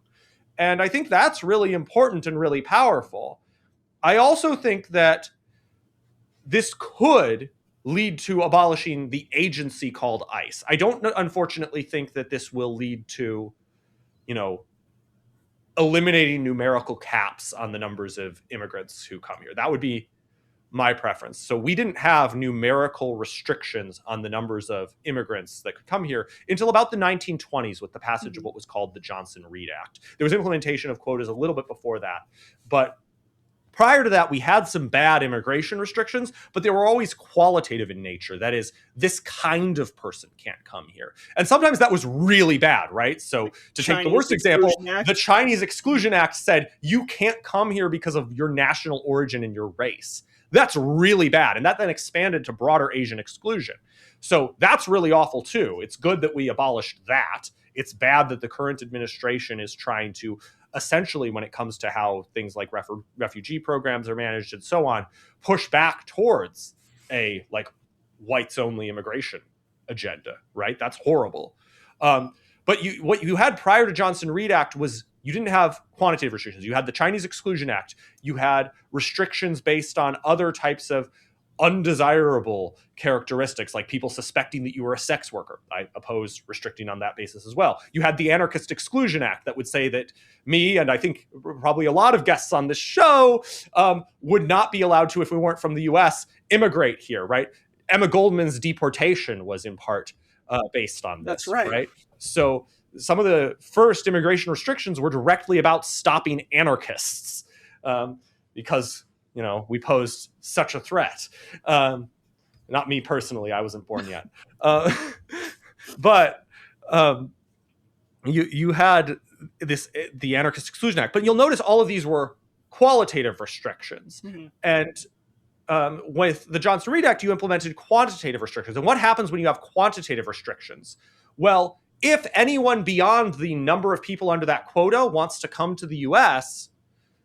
And I think that's really important and really powerful. I also think that this could lead to abolishing the agency called ICE. I don't unfortunately think that this will lead to, eliminating numerical caps on the numbers of immigrants who come here. That would be my preference. So we didn't have numerical restrictions on the numbers of immigrants that could come here until about the 1920s with the passage of what was called the Johnson-Reed Act. There was implementation of quotas a little bit before that, but prior to that, we had some bad immigration restrictions, but they were always qualitative in nature. That is, this kind of person can't come here. And sometimes that was really bad, right? So to take the worst example, the Chinese Exclusion Act said you can't come here because of your national origin and your race. That's really bad. And that then expanded to broader Asian exclusion. So that's really awful too. It's good that we abolished that. It's bad that the current administration is trying to essentially, when it comes to how things like refugee programs are managed and so on, push back towards a whites only immigration agenda, right? That's horrible. But what you had prior to Johnson-Reed Act was you didn't have quantitative restrictions. You had the Chinese Exclusion Act. You had restrictions based on other types of undesirable characteristics, like people suspecting that you were a sex worker. I oppose restricting on that basis as well. You had the Anarchist Exclusion Act that would say that me, and I think probably a lot of guests on this show, would not be allowed to, if we weren't from the US, immigrate here, right? Emma Goldman's deportation was in part based on this. That's right. So some of the first immigration restrictions were directly about stopping anarchists because we posed such a threat. Not me personally, I wasn't born yet. But you had the Anarchist Exclusion Act. But you'll notice all of these were qualitative restrictions. Mm-hmm. And with the Johnson-Reed Act, you implemented quantitative restrictions. And what happens when you have quantitative restrictions? Well, if anyone beyond the number of people under that quota wants to come to the US,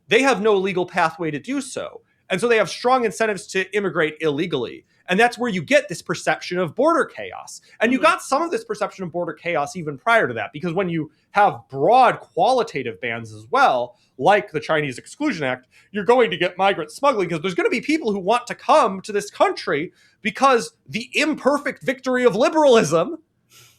they have no legal pathway to do so. And so they have strong incentives to immigrate illegally. And that's where you get this perception of border chaos. And you got some of this perception of border chaos even prior to that, because when you have broad qualitative bans as well, like the Chinese Exclusion Act, you're going to get migrant smuggling because there's going to be people who want to come to this country because the imperfect victory of liberalism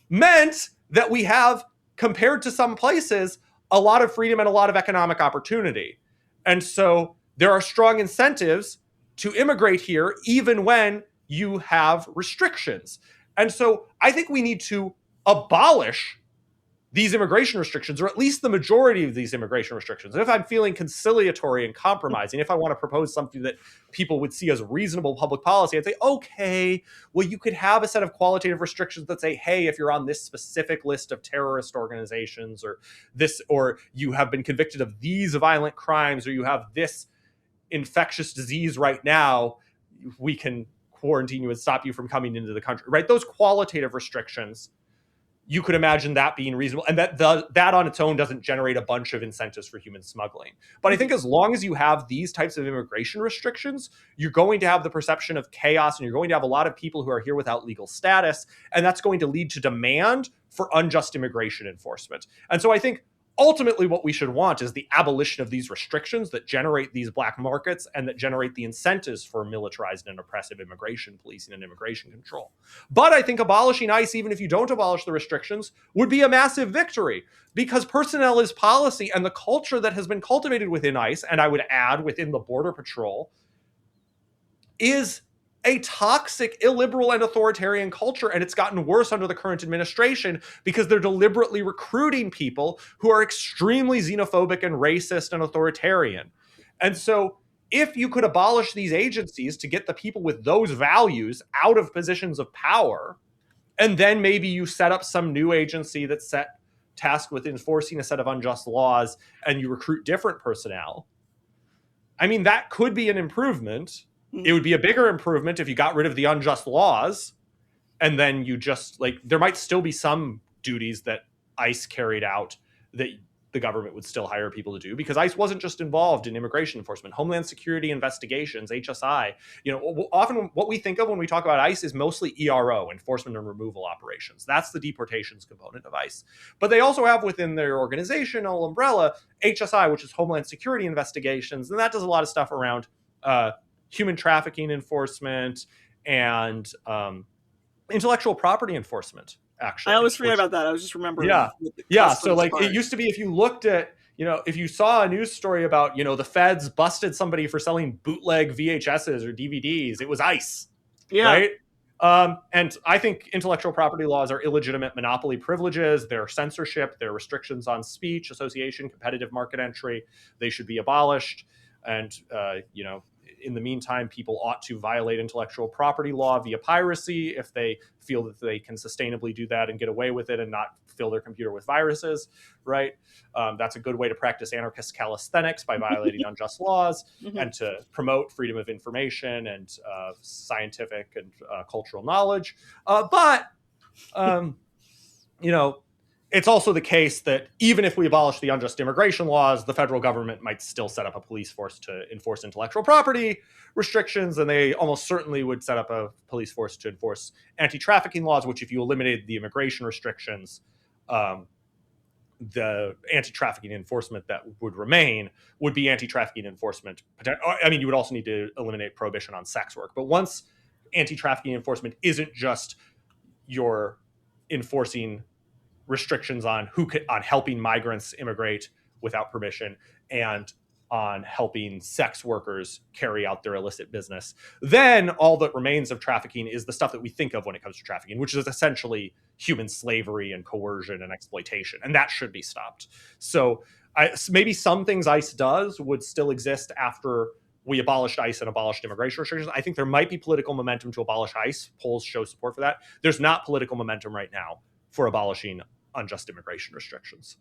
meant that we have, compared to some places, a lot of freedom and a lot of economic opportunity. And so there are strong incentives to immigrate here, even when you have restrictions. And so I think we need to abolish these immigration restrictions, or at least the majority of these immigration restrictions. And if I'm feeling conciliatory and compromising, if I want to propose something that people would see as reasonable public policy, I'd say, okay, well, you could have a set of qualitative restrictions that say, hey, if you're on this specific list of terrorist organizations, or you have been convicted of these violent crimes, or you have this infectious disease right now, we can quarantine you and stop you from coming into the country, right? Those qualitative restrictions, you could imagine that being reasonable, and that on its own doesn't generate a bunch of incentives for human smuggling. But I think as long as you have these types of immigration restrictions, you're going to have the perception of chaos, and you're going to have a lot of people who are here without legal status, and that's going to lead to demand for unjust immigration enforcement. And so I think ultimately what we should want is the abolition of these restrictions that generate these black markets and that generate the incentives for militarized and oppressive immigration policing and immigration control. But I think abolishing ICE, even if you don't abolish the restrictions, would be a massive victory, because personnel is policy, and the culture that has been cultivated within ICE, and I would add within the Border Patrol, is a toxic, illiberal, and authoritarian culture. And it's gotten worse under the current administration because they're deliberately recruiting people who are extremely xenophobic and racist and authoritarian. And so if you could abolish these agencies to get the people with those values out of positions of power, and then maybe you set up some new agency that's tasked with enforcing a set of unjust laws, and you recruit different personnel, I mean, that could be an improvement. It would be a bigger improvement if you got rid of the unjust laws, and then you just, there might still be some duties that ICE carried out that the government would still hire people to do, because ICE wasn't just involved in immigration enforcement. Homeland Security investigations, HSI, often what we think of when we talk about ICE is mostly ERO, enforcement and removal operations. That's the deportations component of ICE. But they also have within their organizational umbrella HSI, which is Homeland Security investigations, and that does a lot of stuff around human trafficking enforcement and intellectual property enforcement, actually. I always forget about that. I was just remembering. Yeah. So like it used to be, if you looked at, if you saw a news story about, the feds busted somebody for selling bootleg VHSs or DVDs, it was ICE. Yeah. Right. And I think intellectual property laws are illegitimate monopoly privileges. They're censorship. They're restrictions on speech, association, competitive market entry. They should be abolished. And, in the meantime, people ought to violate intellectual property law via piracy if they feel that they can sustainably do that and get away with it and not fill their computer with viruses, right? That's a good way to practice anarchist calisthenics by violating unjust laws and to promote freedom of information and scientific and cultural knowledge. But it's also the case that even if we abolish the unjust immigration laws, the federal government might still set up a police force to enforce intellectual property restrictions, and they almost certainly would set up a police force to enforce anti-trafficking laws, which if you eliminated the immigration restrictions, the anti-trafficking enforcement that would remain would be anti-trafficking enforcement. I mean, you would also need to eliminate prohibition on sex work. But once anti-trafficking enforcement isn't just your enforcing restrictions on on helping migrants immigrate without permission and on helping sex workers carry out their illicit business, then all that remains of trafficking is the stuff that we think of when it comes to trafficking, which is essentially human slavery and coercion and exploitation, and that should be stopped. So maybe some things ICE does would still exist after we abolished ICE and abolished immigration restrictions. I think there might be political momentum to abolish ICE. Polls show support for that. There's not political momentum right now for abolishing unjust immigration restrictions.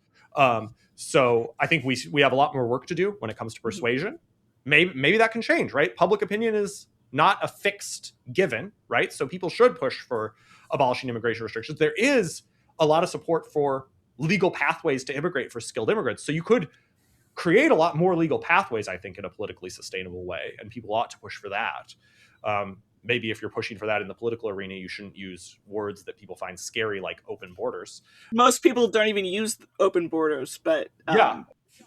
So I think we have a lot more work to do when it comes to persuasion. Maybe that can change, right? Public opinion is not a fixed given, right? So people should push for abolishing immigration restrictions. There is a lot of support for legal pathways to immigrate for skilled immigrants. So you could create a lot more legal pathways, I think, in a politically sustainable way, and people ought to push for that. Maybe if you're pushing for that in the political arena, you shouldn't use words that people find scary, like open borders. Most people don't even use open borders, but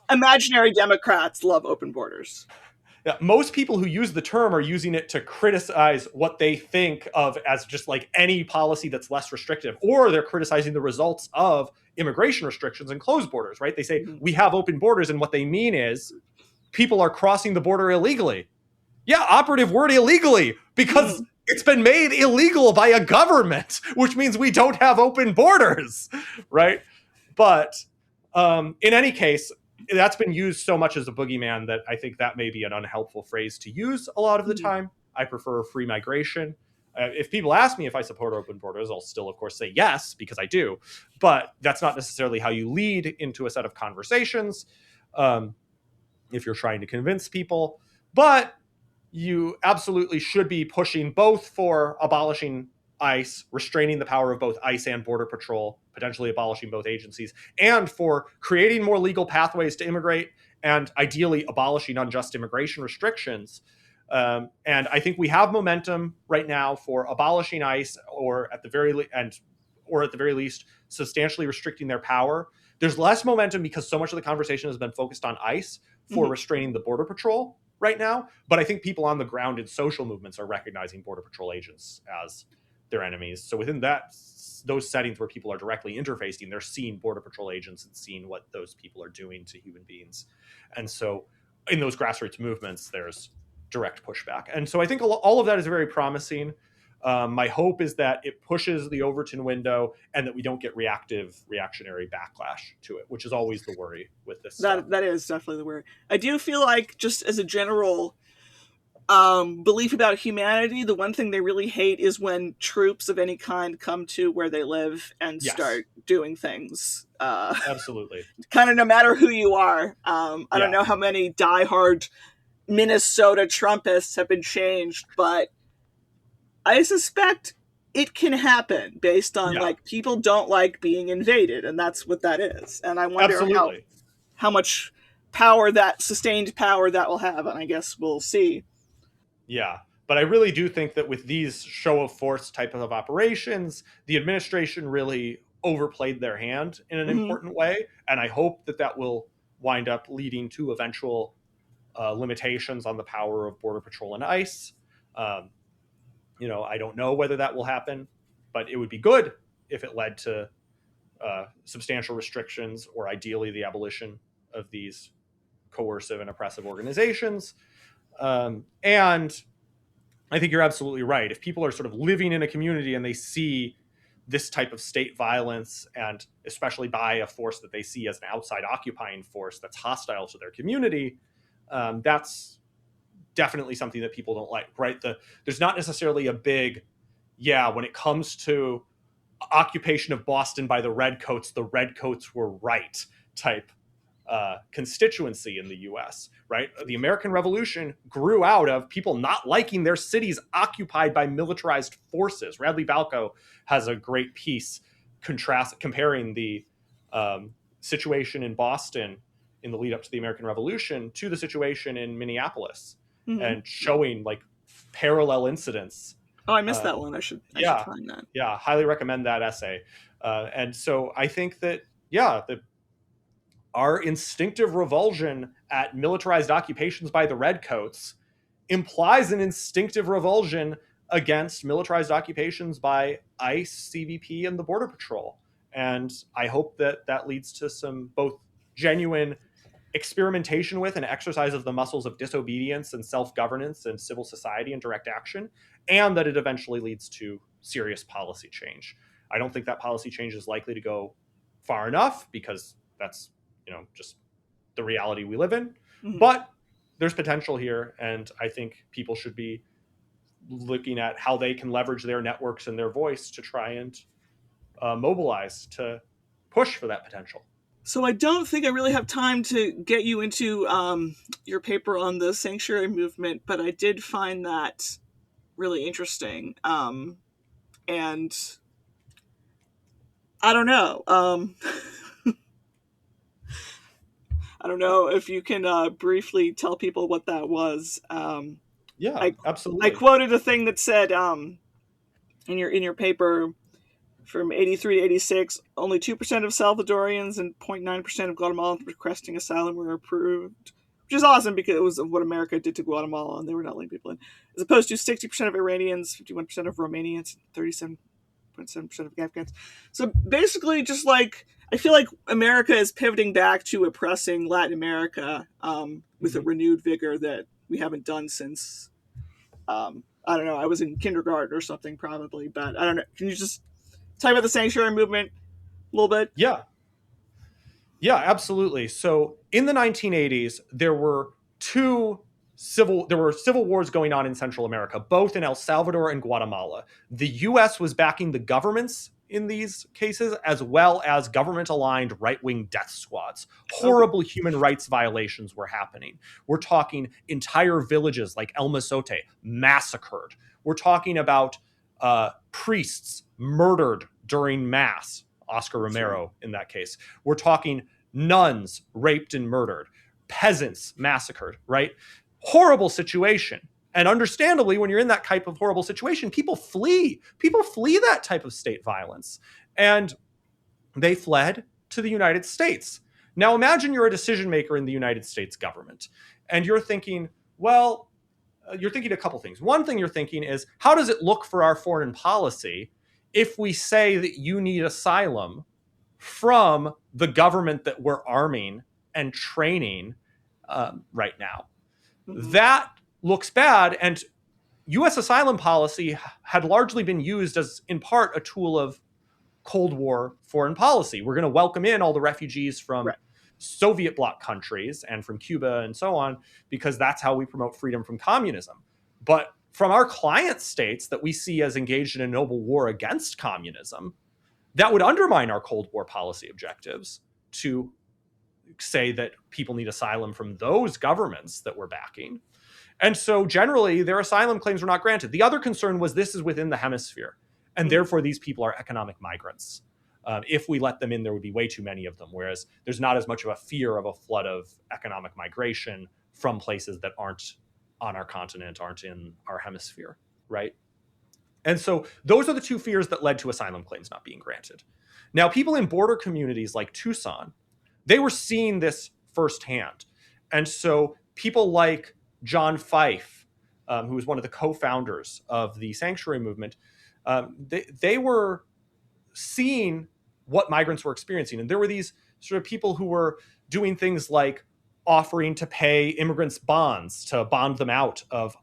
imaginary Democrats love open borders. Yeah, most people who use the term are using it to criticize what they think of as just like any policy that's less restrictive, or they're criticizing the results of immigration restrictions and closed borders, right? They say we have open borders, and what they mean is people are crossing the border illegally. Yeah, operative word, illegally, because it's been made illegal by a government, which means we don't have open borders, right? But in any case, that's been used so much as a boogeyman that I think that may be an unhelpful phrase to use a lot of the time. I prefer free migration. If people ask me if I support open borders, I'll still, of course, say yes, because I do. But that's not necessarily how you lead into a set of conversations if you're trying to convince people. But you absolutely should be pushing both for abolishing ICE, restraining the power of both ICE and Border Patrol, potentially abolishing both agencies, and for creating more legal pathways to immigrate and ideally abolishing unjust immigration restrictions. And I think we have momentum right now for abolishing ICE, or at the very least, substantially restricting their power. There's less momentum because so much of the conversation has been focused on ICE for restraining the Border Patrol right now. But I think people on the ground in social movements are recognizing Border Patrol agents as their enemies. So within those settings where people are directly interfacing, they're seeing Border Patrol agents and seeing what those people are doing to human beings. And so in those grassroots movements, there's direct pushback. And so I think all of that is very promising. My hope is that it pushes the Overton window and that we don't get reactionary backlash to it, which is always the worry with this stuff. That is definitely the worry. I do feel like, just as a general belief about humanity, the one thing they really hate is when troops of any kind come to where they live and start doing things. Absolutely. Kind of no matter who you are. I don't know how many diehard Minnesota Trumpists have been changed, but I suspect it can happen based on like people don't like being invaded, and that's what that is. And I wonder how much power, that sustained power, that will have, and I guess we'll see. Yeah. But I really do think that with these show of force type of operations, the administration really overplayed their hand in an Mm-hmm. important way. And I hope that that will wind up leading to eventual limitations on the power of Border Patrol and ICE. Um, I don't know whether that will happen, but it would be good if it led to substantial restrictions or ideally the abolition of these coercive and oppressive organizations. And I think you're absolutely right. If people are sort of living in a community and they see this type of state violence, and especially by a force that they see as an outside occupying force that's hostile to their community, that's definitely something that people don't like, right? There's not necessarily a big, yeah, when it comes to occupation of Boston by the Redcoats were right type constituency in the US, right? The American Revolution grew out of people not liking their cities occupied by militarized forces. Radley Balco has a great piece comparing the situation in Boston in the lead up to the American Revolution to the situation in Minneapolis, Mm-hmm. and showing like parallel incidents. Oh, I missed that one. I should Yeah, find that. yeah, highly recommend that essay. And so I think that, yeah, our instinctive revulsion at militarized occupations by the Redcoats implies an instinctive revulsion against militarized occupations by ICE, CBP, and the Border Patrol. And I hope that that leads to some both genuine experimentation with and exercise of the muscles of disobedience and self-governance and civil society and direct action, and that it eventually leads to serious policy change. I don't think that policy change is likely to go far enough because that's, just the reality we live in. Mm-hmm. But there's potential here, and I think people should be looking at how they can leverage their networks and their voice to try and mobilize to push for that potential. So I don't think I really have time to get you into your paper on the sanctuary movement, but I did find that really interesting. And I don't know. I don't know if you can briefly tell people what that was. Yeah, absolutely. I quoted a thing that said in your paper, from 83 to 86, only 2% of Salvadorians and 0.9% of Guatemalans requesting asylum were approved, which is awesome because it was of what America did to Guatemala, and they were not letting people in. As opposed to 60% of Iranians, 51% of Romanians, 37.7% of Afghans. So basically, just like, I feel like America is pivoting back to oppressing Latin America with a renewed vigor that we haven't done since, I don't know, I was in kindergarten or something probably, but I don't know. Can you just talk about the sanctuary movement a little bit? Yeah, absolutely. So in the 1980s, there were civil wars going on in Central America, both in El Salvador and Guatemala. The US was backing the governments in these cases, as well as government-aligned right-wing death squads. Horrible human rights violations were happening. We're talking entire villages like El Mozote massacred. We're talking about priests murdered during Mass, Oscar Romero in that case. We're talking nuns raped and murdered, peasants massacred, right? Horrible situation. And understandably, when you're in that type of horrible situation, people flee. People flee that type of state violence. And they fled to the United States. Now imagine you're a decision maker in the United States government, and you're thinking, well, you're thinking a couple things. One thing you're thinking is, how does it look for our foreign policy if we say that you need asylum from the government that we're arming and training right now? Mm-hmm. That looks bad. And U.S. asylum policy had largely been used as, in part, a tool of Cold War foreign policy. We're going to welcome in all the refugees from Soviet bloc countries and from Cuba and so on, because that's how we promote freedom from communism. But from our client states that we see as engaged in a noble war against communism, that would undermine our Cold War policy objectives to say that people need asylum from those governments that we're backing. And so generally, their asylum claims were not granted. The other concern was this is within the hemisphere, and therefore these people are economic migrants. If we let them in, there would be way too many of them, whereas there's not as much of a fear of a flood of economic migration from places that aren't on our continent, aren't in our hemisphere, right? And so those are the two fears that led to asylum claims not being granted. Now, people in border communities like Tucson, they were seeing this firsthand. And so people like John Fife, who was one of the co-founders of the Sanctuary movement, they were seeing what migrants were experiencing. And there were these sort of people who were doing things like offering to pay immigrants bonds to bond them out of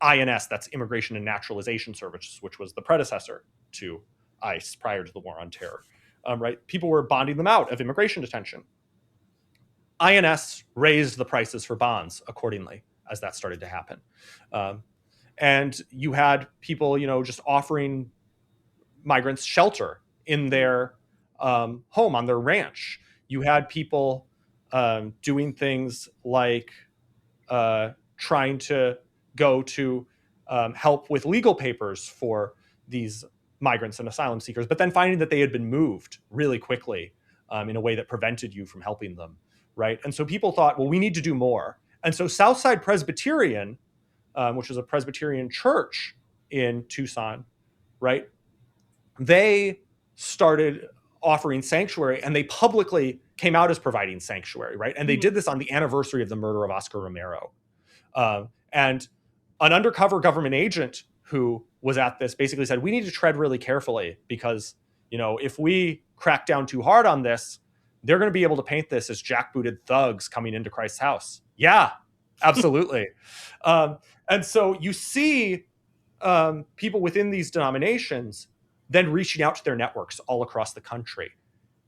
INS, that's Immigration and Naturalization Service, which was the predecessor to ICE prior to the War on Terror. Right? People were bonding them out of immigration detention. INS raised the prices for bonds accordingly as that started to happen. And you had people, just offering migrants shelter in their home on their ranch. You had people doing things like trying to go to help with legal papers for these migrants and asylum seekers, but then finding that they had been moved really quickly in a way that prevented you from helping them, right? And so people thought, well, we need to do more. And so Southside Presbyterian, which is a Presbyterian church in Tucson, right? They started offering sanctuary, and they publicly came out as providing sanctuary, right? And they did this on the anniversary of the murder of Oscar Romero. And an undercover government agent who was at this basically said, we need to tread really carefully because, if we crack down too hard on this, they're going to be able to paint this as jackbooted thugs coming into Christ's house. Yeah, absolutely. And so you see people within these denominations then reaching out to their networks all across the country.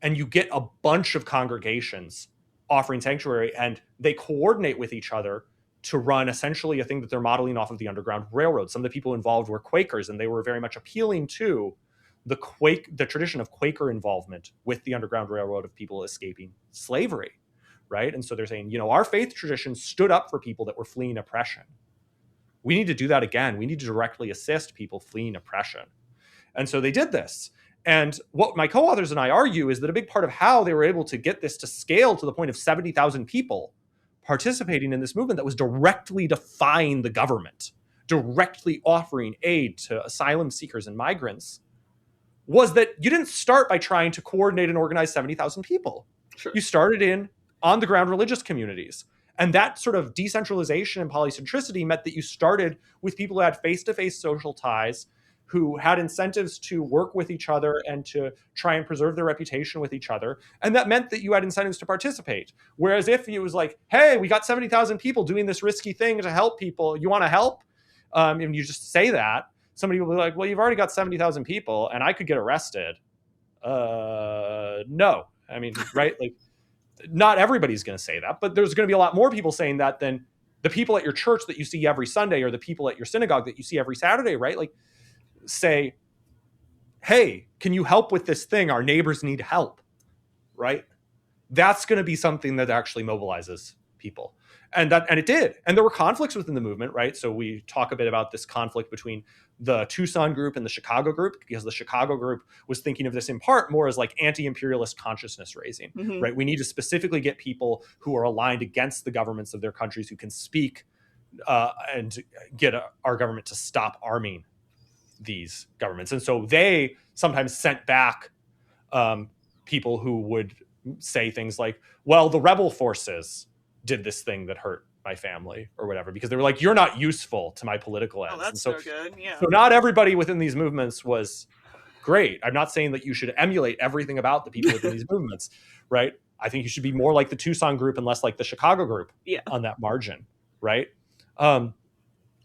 And you get a bunch of congregations offering sanctuary, and they coordinate with each other to run essentially a thing that they're modeling off of the Underground Railroad. Some of the people involved were Quakers, and they were very much appealing to the tradition of Quaker involvement with the Underground Railroad of people escaping slavery, right? And so they're saying, our faith tradition stood up for people that were fleeing oppression. We need to do that again. We need to directly assist people fleeing oppression. And so they did this. And what my co-authors and I argue is that a big part of how they were able to get this to scale to the point of 70,000 people participating in this movement that was directly defying the government, directly offering aid to asylum seekers and migrants, was that you didn't start by trying to coordinate and organize 70,000 people. Sure. You started in on-the-ground religious communities. And that sort of decentralization and polycentricity meant that you started with people who had face-to-face social ties, who had incentives to work with each other and to try and preserve their reputation with each other. And that meant that you had incentives to participate. Whereas if it was like, hey, we got 70,000 people doing this risky thing to help people, you want to help? And you just say that, somebody will be like, well, you've already got 70,000 people and I could get arrested. No. I mean, right? Like, not everybody's going to say that, but there's going to be a lot more people saying that than the people at your church that you see every Sunday or the people at your synagogue that you see every Saturday, right? Like, say, hey, can you help with this thing? Our neighbors need help, right? That's going to be something that actually mobilizes people. And it did. And there were conflicts within the movement, right? So we talk a bit about this conflict between the Tucson group and the Chicago group, because the Chicago group was thinking of this in part more as like anti-imperialist consciousness raising, right? We need to specifically get people who are aligned against the governments of their countries, who can speak and get our government to stop arming these governments. And so they sometimes sent back people who would say things like, well, the rebel forces did this thing that hurt my family or whatever, because they were like, you're not useful to my political ends. Oh, that's so good. Yeah. So not everybody within these movements was great. I'm not saying that you should emulate everything about the people within these movements, right? I think you should be more like the Tucson group and less like the Chicago group on that margin, right?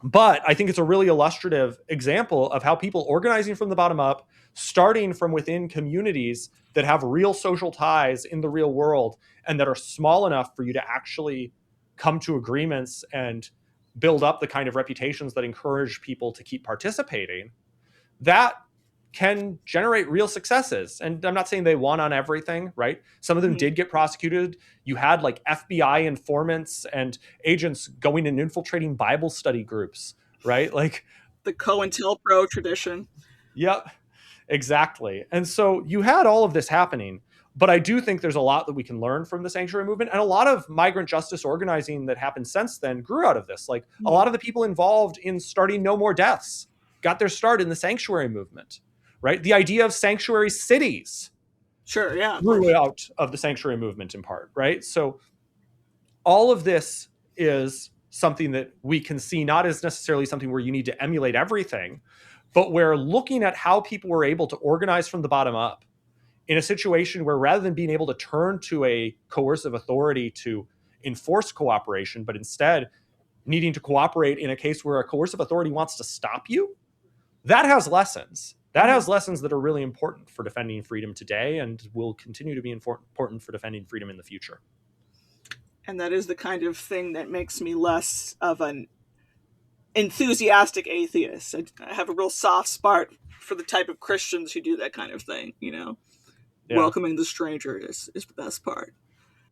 But I think it's a really illustrative example of how people organizing from the bottom up, starting from within communities that have real social ties in the real world and that are small enough for you to actually come to agreements and build up the kind of reputations that encourage people to keep participating, that can generate real successes. And I'm not saying they won on everything, right? Some of them did get prosecuted. You had like FBI informants and agents going and infiltrating Bible study groups, right? Like the COINTELPRO tradition. Yep. Exactly. And so you had all of this happening, but I do think there's a lot that we can learn from the sanctuary movement, and a lot of migrant justice organizing that happened since then grew out of this. Like a lot of the people involved in starting No More Deaths got their start in the sanctuary movement, right? The idea of sanctuary cities Sure, yeah, of grew course. out of the sanctuary movement in part, right? So all of this is something that we can see not as necessarily something where you need to emulate everything, but where looking at how people were able to organize from the bottom up in a situation where rather than being able to turn to a coercive authority to enforce cooperation, but instead needing to cooperate in a case where a coercive authority wants to stop you, that has lessons. That has lessons that are really important for defending freedom today and will continue to be important for defending freedom in the future. And that is the kind of thing that makes me less of an enthusiastic atheist. I have a real soft spot for the type of Christians who do that kind of thing, Yeah. Welcoming the stranger is the best part.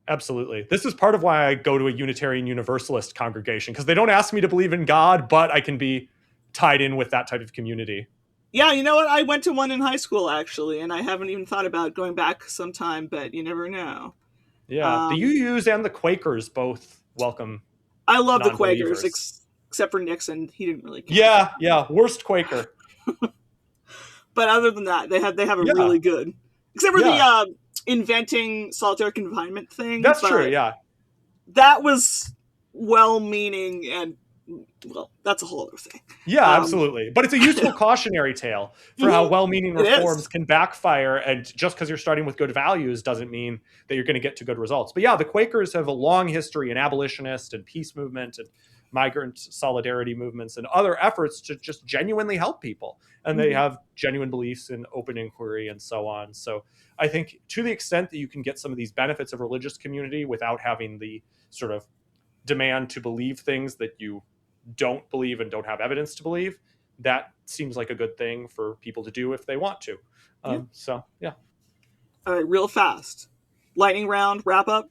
Absolutely. This is part of why I go to a Unitarian Universalist congregation, because they don't ask me to believe in God, but I can be tied in with that type of community. Yeah, you know what? I went to one in high school, actually, and I haven't even thought about going back sometime, but you never know. Yeah. The UUs and the Quakers both welcome I love the Quakers, non-believers. except for Nixon. He didn't really count. Yeah. Worst Quaker. But other than that, they have a really good, except for the inventing solitary confinement thing. That's true, yeah. That was well-meaning, and, well, that's a whole other thing. Yeah, absolutely. But it's a useful cautionary tale for how well-meaning reforms can backfire, and just because you're starting with good values doesn't mean that you're going to get to good results. But yeah, the Quakers have a long history in abolitionist and peace movement and migrant solidarity movements and other efforts to just genuinely help people. And they have genuine beliefs in open inquiry and so on. So I think to the extent that you can get some of these benefits of religious community without having the sort of demand to believe things that you don't believe and don't have evidence to believe, that seems like a good thing for people to do if they want to. So, yeah. All right, real fast. Lightning round, wrap up.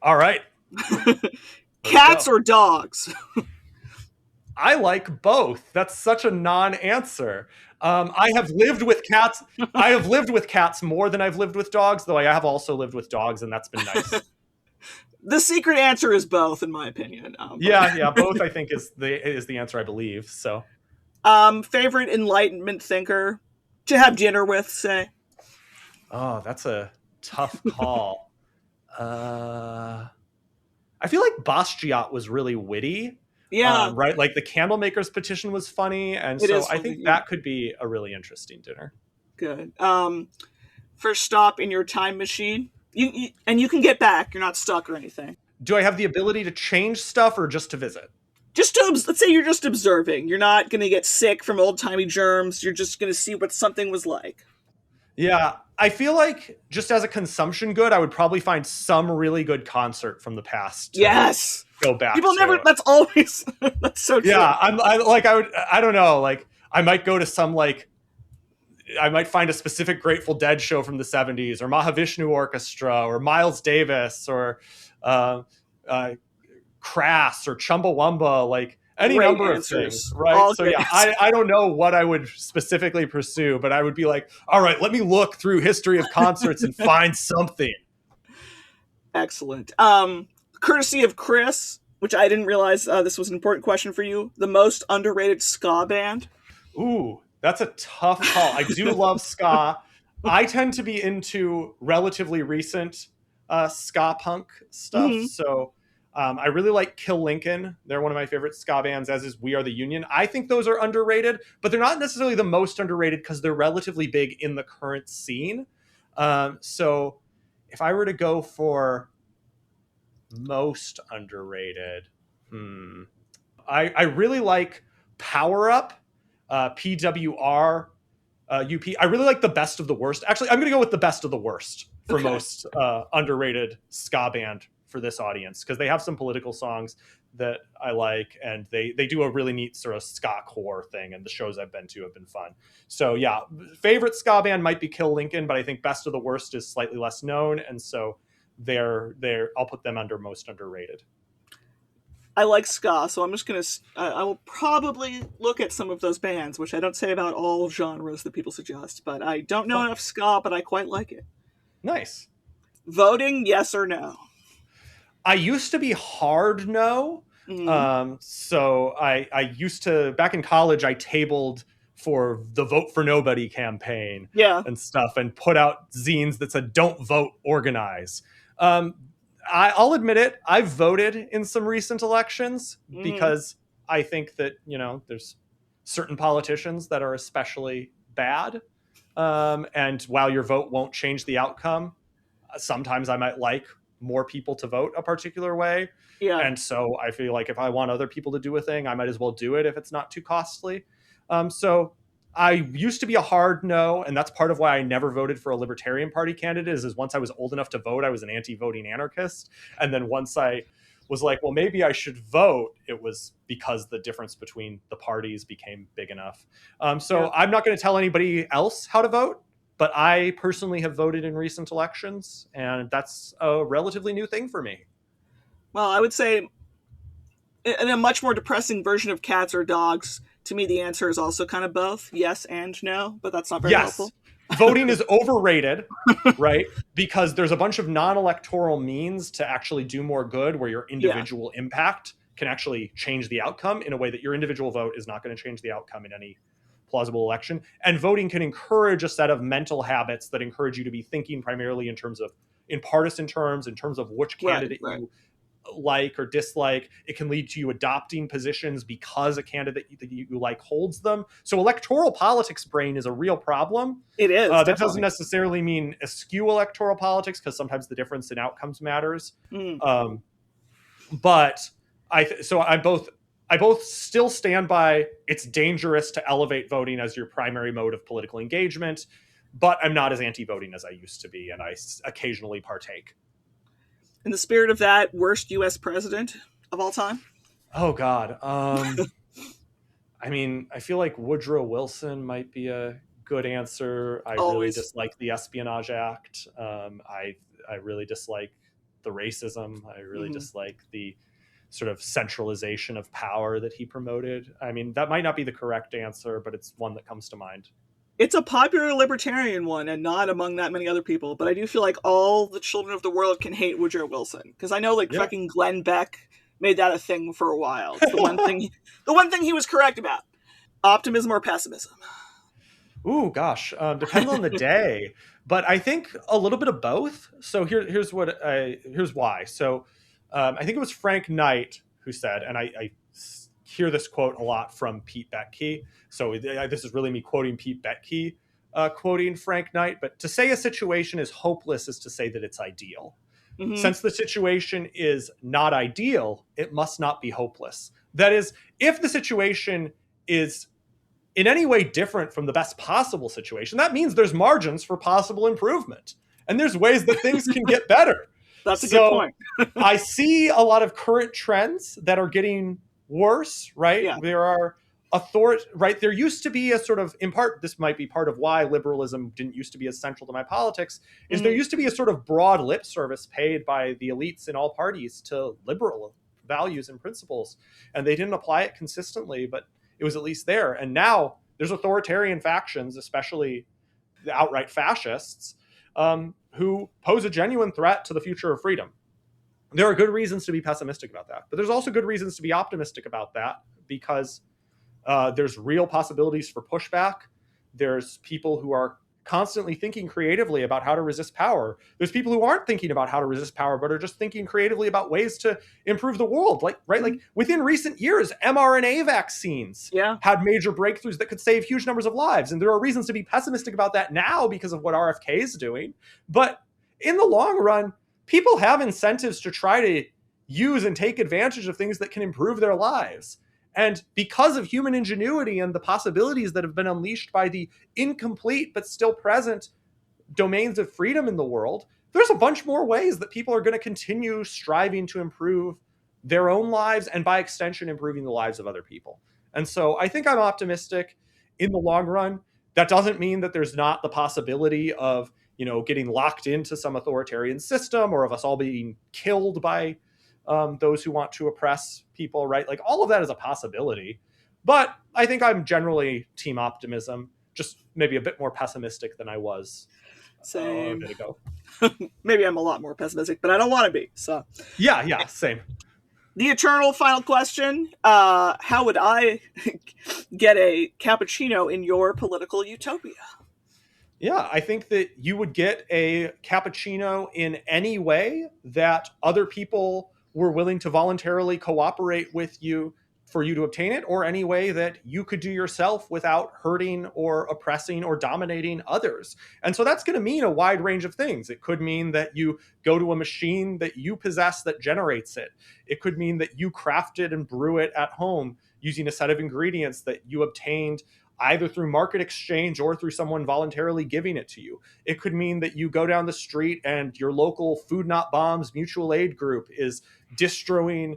All right. Cats or dogs? I like both. That's such a non-answer. I have lived with cats. I have lived with cats more than I've lived with dogs, though I have also lived with dogs, and that's been nice. The secret answer is both, in my opinion. Yeah. Both, I think, is the answer, I believe. So, favorite Enlightenment thinker to have dinner with, say? Oh, that's a tough call. I feel like Basquiat was really witty. Yeah. Right? Like the Candlemaker's petition was funny. And so I think that could be a really interesting dinner. Good. First stop in your time machine. And you can get back. You're not stuck or anything. Do I have the ability to change stuff or just to visit? Let's say you're just observing. You're not going to get sick from old-timey germs. You're just going to see what something was like. Yeah, I feel like just as a consumption good, I would probably find some really good concert from the past. Yes. Go back. People never. That's always. That's so true. Yeah, I don't know. Like, I might go to some I might find a specific Grateful Dead show from the 70s, or Mahavishnu Orchestra, or Miles Davis, or Crass, or Chumbawamba. Like any Great number answers. of things, right? So yeah, I don't know what I would specifically pursue, but I would be like, all right, let me look through history of concerts and find something. Excellent. Courtesy of Chris, which I didn't realize this was an important question for you, the most underrated ska band? Ooh, that's a tough call. I do love ska. I tend to be into relatively recent ska punk stuff, so I really like Kill Lincoln. They're one of my favorite ska bands, as is We Are the Union. I think those are underrated, but they're not necessarily the most underrated because they're relatively big in the current scene. So if I were to go for most underrated, I really like Power Up, PWR, UP. I really like the Best of the Worst. Actually, I'm going to go with the Best of the Worst for most underrated ska band for this audience, because they have some political songs that I like, and they do a really neat sort of ska core thing, and the shows I've been to have been fun. So yeah, favorite ska band might be Kill Lincoln, but I think Best of the Worst is slightly less known, and so they're I'll put them under most underrated. I like ska, so I'm just gonna. I will probably look at some of those bands, which I don't say about all genres that people suggest. But I don't know Oh, enough ska, but I quite like it. nice. Voting, yes or no? I used to be hard no. Mm. So I used to, back in college, I tabled for the Vote for Nobody campaign Yeah. and stuff and put out zines that said, don't vote, organize. Um, I'll admit it, I've voted in some recent elections Mm. because I think that, there's certain politicians that are especially bad. And while your vote won't change the outcome, sometimes I might like more people to vote a particular way. Yeah. And so I feel like if I want other people to do a thing, I might as well do it if it's not too costly. So I used to be a hard no, and that's part of why I never voted for a Libertarian Party candidate. Is once I was old enough to vote, I was an anti-voting anarchist, and then once I was like, well, maybe I should vote, it was because the difference between the parties became big enough. So Yeah. I'm not going to tell anybody else how to vote, but I personally have voted in recent elections, and that's a relatively new thing for me. Well, I would say in a much more depressing version of cats or dogs, to me the answer is also kind of both yes and no, but that's not very Yes, helpful. voting is overrated, right? Because there's a bunch of non-electoral means to actually do more good where your Yeah. individual impact can actually change the outcome in a way that your individual vote is not going to change the outcome in any plausible election. And voting can encourage a set of mental habits that encourage you to be thinking primarily in partisan terms, in terms of which Right. candidate Right. you like or dislike. It can lead to you adopting positions because a candidate that you like holds them. So electoral politics brain is a real problem. It is That doesn't definitely. necessarily mean eschew electoral politics, because sometimes the difference in outcomes matters. Mm. Um, but I both still stand by it's dangerous to elevate voting as your primary mode of political engagement, but I'm not as anti-voting as I used to be, and I occasionally partake. In the spirit of that, worst U.S. president of all time? Oh God. I mean, I feel like Woodrow Wilson might be a good answer. I really Always. dislike the Espionage Act. I really dislike the racism. I really Hmm. dislike the sort of centralization of power that he promoted. I mean, that might not be the correct answer, but it's one that comes to mind. It's a popular libertarian one and not among that many other people, but I do feel like all the children of the world can hate Woodrow Wilson. Because I know like Yeah. fucking Glenn Beck made that a thing for a while. It's the one thing he was correct about. Optimism or pessimism? Ooh, gosh, depends on the day, but I think a little bit of both. So here's why. So I think it was Frank Knight who said, and I hear this quote a lot from Pete Betke. So this is really me quoting Pete Betke, quoting Frank Knight. But to say a situation is hopeless is to say that it's ideal. Hmm. Since the situation is not ideal, it must not be hopeless. That is, if the situation is in any way different from the best possible situation, that means there's margins for possible improvement. And there's ways that things can get better. That's a good So point. I see a lot of current trends that are getting worse, right? Yeah. There are right? There used to be a sort of, in part, this might be part of why liberalism didn't used to be as central to my politics, is there Hmm. used to be a sort of broad lip service paid by the elites in all parties to liberal values and principles. And they didn't apply it consistently, but it was at least there. And now there's authoritarian factions, especially the outright fascists, who pose a genuine threat to the future of freedom. There are good reasons to be pessimistic about that, but there's also good reasons to be optimistic about that, because there's real possibilities for pushback. There's people who are constantly thinking creatively about how to resist power. There's people who aren't thinking about how to resist power, but are just thinking creatively about ways to improve the world. Like, right, like within recent years, mRNA vaccines Yeah. had major breakthroughs that could save huge numbers of lives. And there are reasons to be pessimistic about that now because of what RFK is doing. But in the long run, people have incentives to try to use and take advantage of things that can improve their lives. And because of human ingenuity and the possibilities that have been unleashed by the incomplete but still present domains of freedom in the world, there's a bunch more ways that people are going to continue striving to improve their own lives and by extension improving the lives of other people. And so I think I'm optimistic in the long run. That doesn't mean that there's not the possibility of, getting locked into some authoritarian system, or of us all being killed by those who want to oppress people, right? Like all of that is a possibility. But I think I'm generally team optimism, just maybe a bit more pessimistic than I was a Same. bit ago. Maybe I'm a lot more pessimistic, but I don't want to be. So Yeah, same. the eternal final question, how would I get a cappuccino in your political utopia? Yeah, I think that you would get a cappuccino in any way that other people were willing to voluntarily cooperate with you for you to obtain it, or any way that you could do yourself without hurting or oppressing or dominating others. And so that's going to mean a wide range of things. It could mean that you go to a machine that you possess that generates it. It could mean that you craft it and brew it at home using a set of ingredients that you obtained either through market exchange or through someone voluntarily giving it to you. It could mean that you go down the street and your local Food Not Bombs mutual aid group is distroing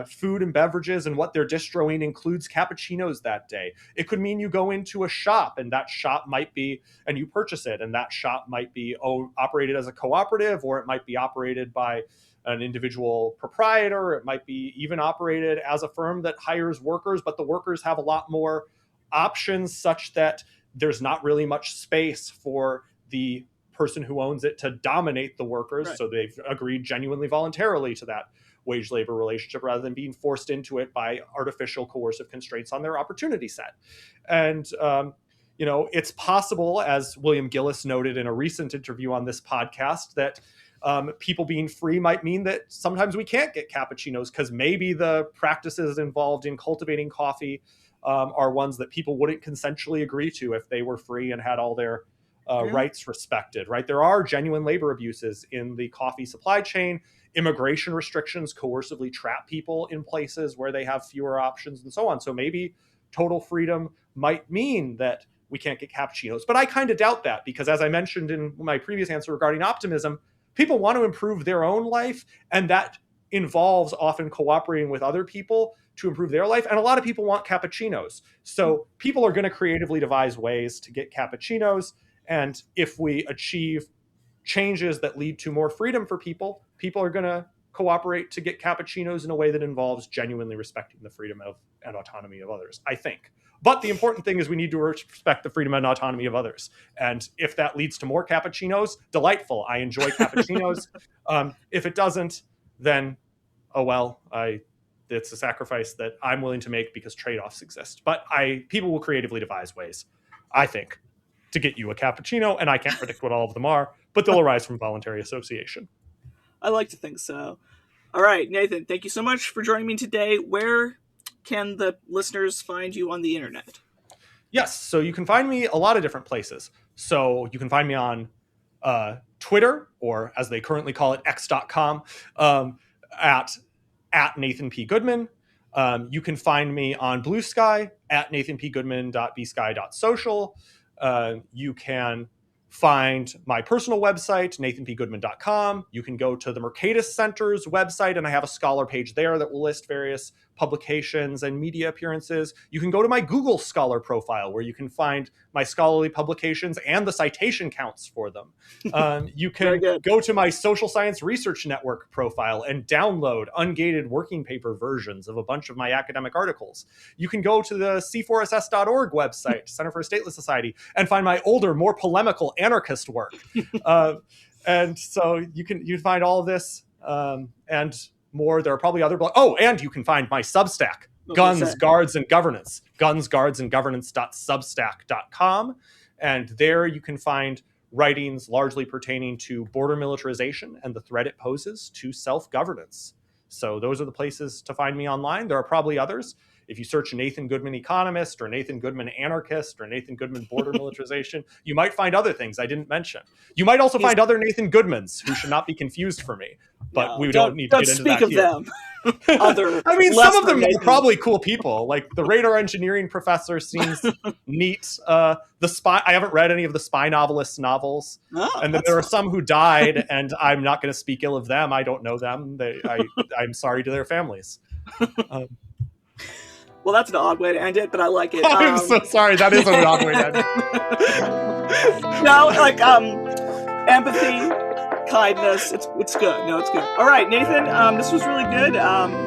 food and beverages, and what they're distroing includes cappuccinos that day. It could mean you go into a shop, and that shop might be, and you purchase it, and that shop might be operated as a cooperative, or it might be operated by an individual proprietor. It might be even operated as a firm that hires workers, but the workers have a lot more options such that there's not really much space for the person who owns it to dominate the workers. Right. So they've agreed genuinely voluntarily to that wage labor relationship rather than being forced into it by artificial coercive constraints on their opportunity set. And, it's possible, as William Gillis noted in a recent interview on this podcast, that people being free might mean that sometimes we can't get cappuccinos because maybe the practices involved in cultivating coffee are ones that people wouldn't consensually agree to if they were free and had all their rights respected, right? There are genuine labor abuses in the coffee supply chain. Immigration restrictions coercively trap people in places where they have fewer options and so on. So maybe total freedom might mean that we can't get cappuccinos. But I kind of doubt that because, as I mentioned in my previous answer regarding optimism, people want to improve their own life, and that involves often cooperating with other people to improve their life. And a lot of people want cappuccinos. So people are going to creatively devise ways to get cappuccinos. And if we achieve changes that lead to more freedom for people, people are going to cooperate to get cappuccinos in a way that involves genuinely respecting the freedom of and autonomy of others, I think. But the important thing is we need to respect the freedom and autonomy of others. And if that leads to more cappuccinos, delightful. I enjoy cappuccinos. If it doesn't, then, oh well, it's a sacrifice that I'm willing to make because trade-offs exist. But people will creatively devise ways, I think, to get you a cappuccino, and I can't predict what all of them are, but they'll arise from voluntary association. I like to think so. All right, Nathan, thank you so much for joining me today. Where can the listeners find you on the internet? Yes, so you can find me a lot of different places. So you can find me on Twitter, or as they currently call it, x.com, at Nathan P. Goodman. You can find me on Blue Sky at nathanpgoodman.bsky.social. You can find my personal website, nathanpgoodman.com. You can go to the Mercatus Center's website, and I have a scholar page there that will list various publications and media appearances. You can go to my Google Scholar profile, where you can find my scholarly publications and the citation counts for them. You can go to my Social Science Research Network profile and download ungated working paper versions of a bunch of my academic articles. You can go to the c4ss.org website, Center for a Stateless Society, and find my older, more polemical anarchist work. And so you can find all of this and more. There are probably other blogs. Oh, and you can find my Substack, Guns, Guards, and Governance, gunsguardsandgovernance.substack.com. And there you can find writings largely pertaining to border militarization and the threat it poses to self-governance. So those are the places to find me online. There are probably others. If you search Nathan Goodman economist, or Nathan Goodman anarchist, or Nathan Goodman border militarization, you might find other things I didn't mention. You might also find other Nathan Goodmans who should not be confused for me, but we don't need to get into that here. Don't speak of them. I mean, some of them are probably cool people. Like the radar engineering professor seems neat. The spy, I haven't read any of the spy novelists' novels. And then there are some who died, and I'm not going to speak ill of them. I don't know them. I'm sorry to their families. Well, that's an odd way to end it, but I like it. I'm so sorry. That is an odd way to end it. No, like empathy, kindness. It's good. No, it's good. All right, Nathan, this was really good.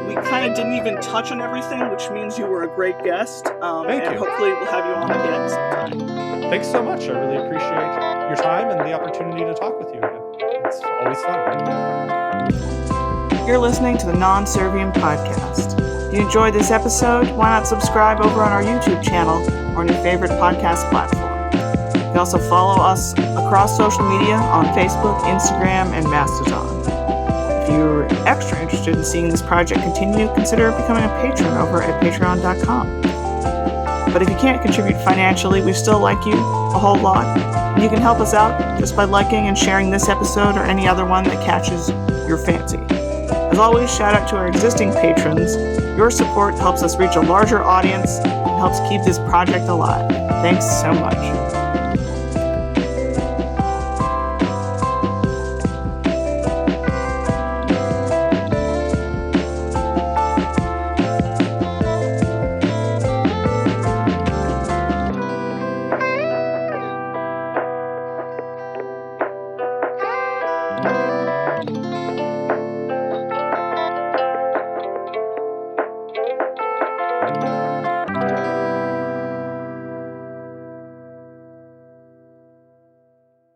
We kind of didn't even touch on everything, which means you were a great guest. Thank you. Hopefully we'll have you on again sometime. Thanks so much. I really appreciate your time and the opportunity to talk with you again. It's always fun. You're listening to the Non-Serviam podcast. If you enjoyed this episode, why not subscribe over on our YouTube channel or on your favorite podcast platform. You can also follow us across social media on Facebook, Instagram, and Mastodon. If you're extra interested in seeing this project continue, consider becoming a patron over at patreon.com. But if you can't contribute financially, we still like you a whole lot. And you can help us out just by liking and sharing this episode or any other one that catches your fancy. As always, shout out to our existing patrons. Your support helps us reach a larger audience and helps keep this project alive. Thanks so much.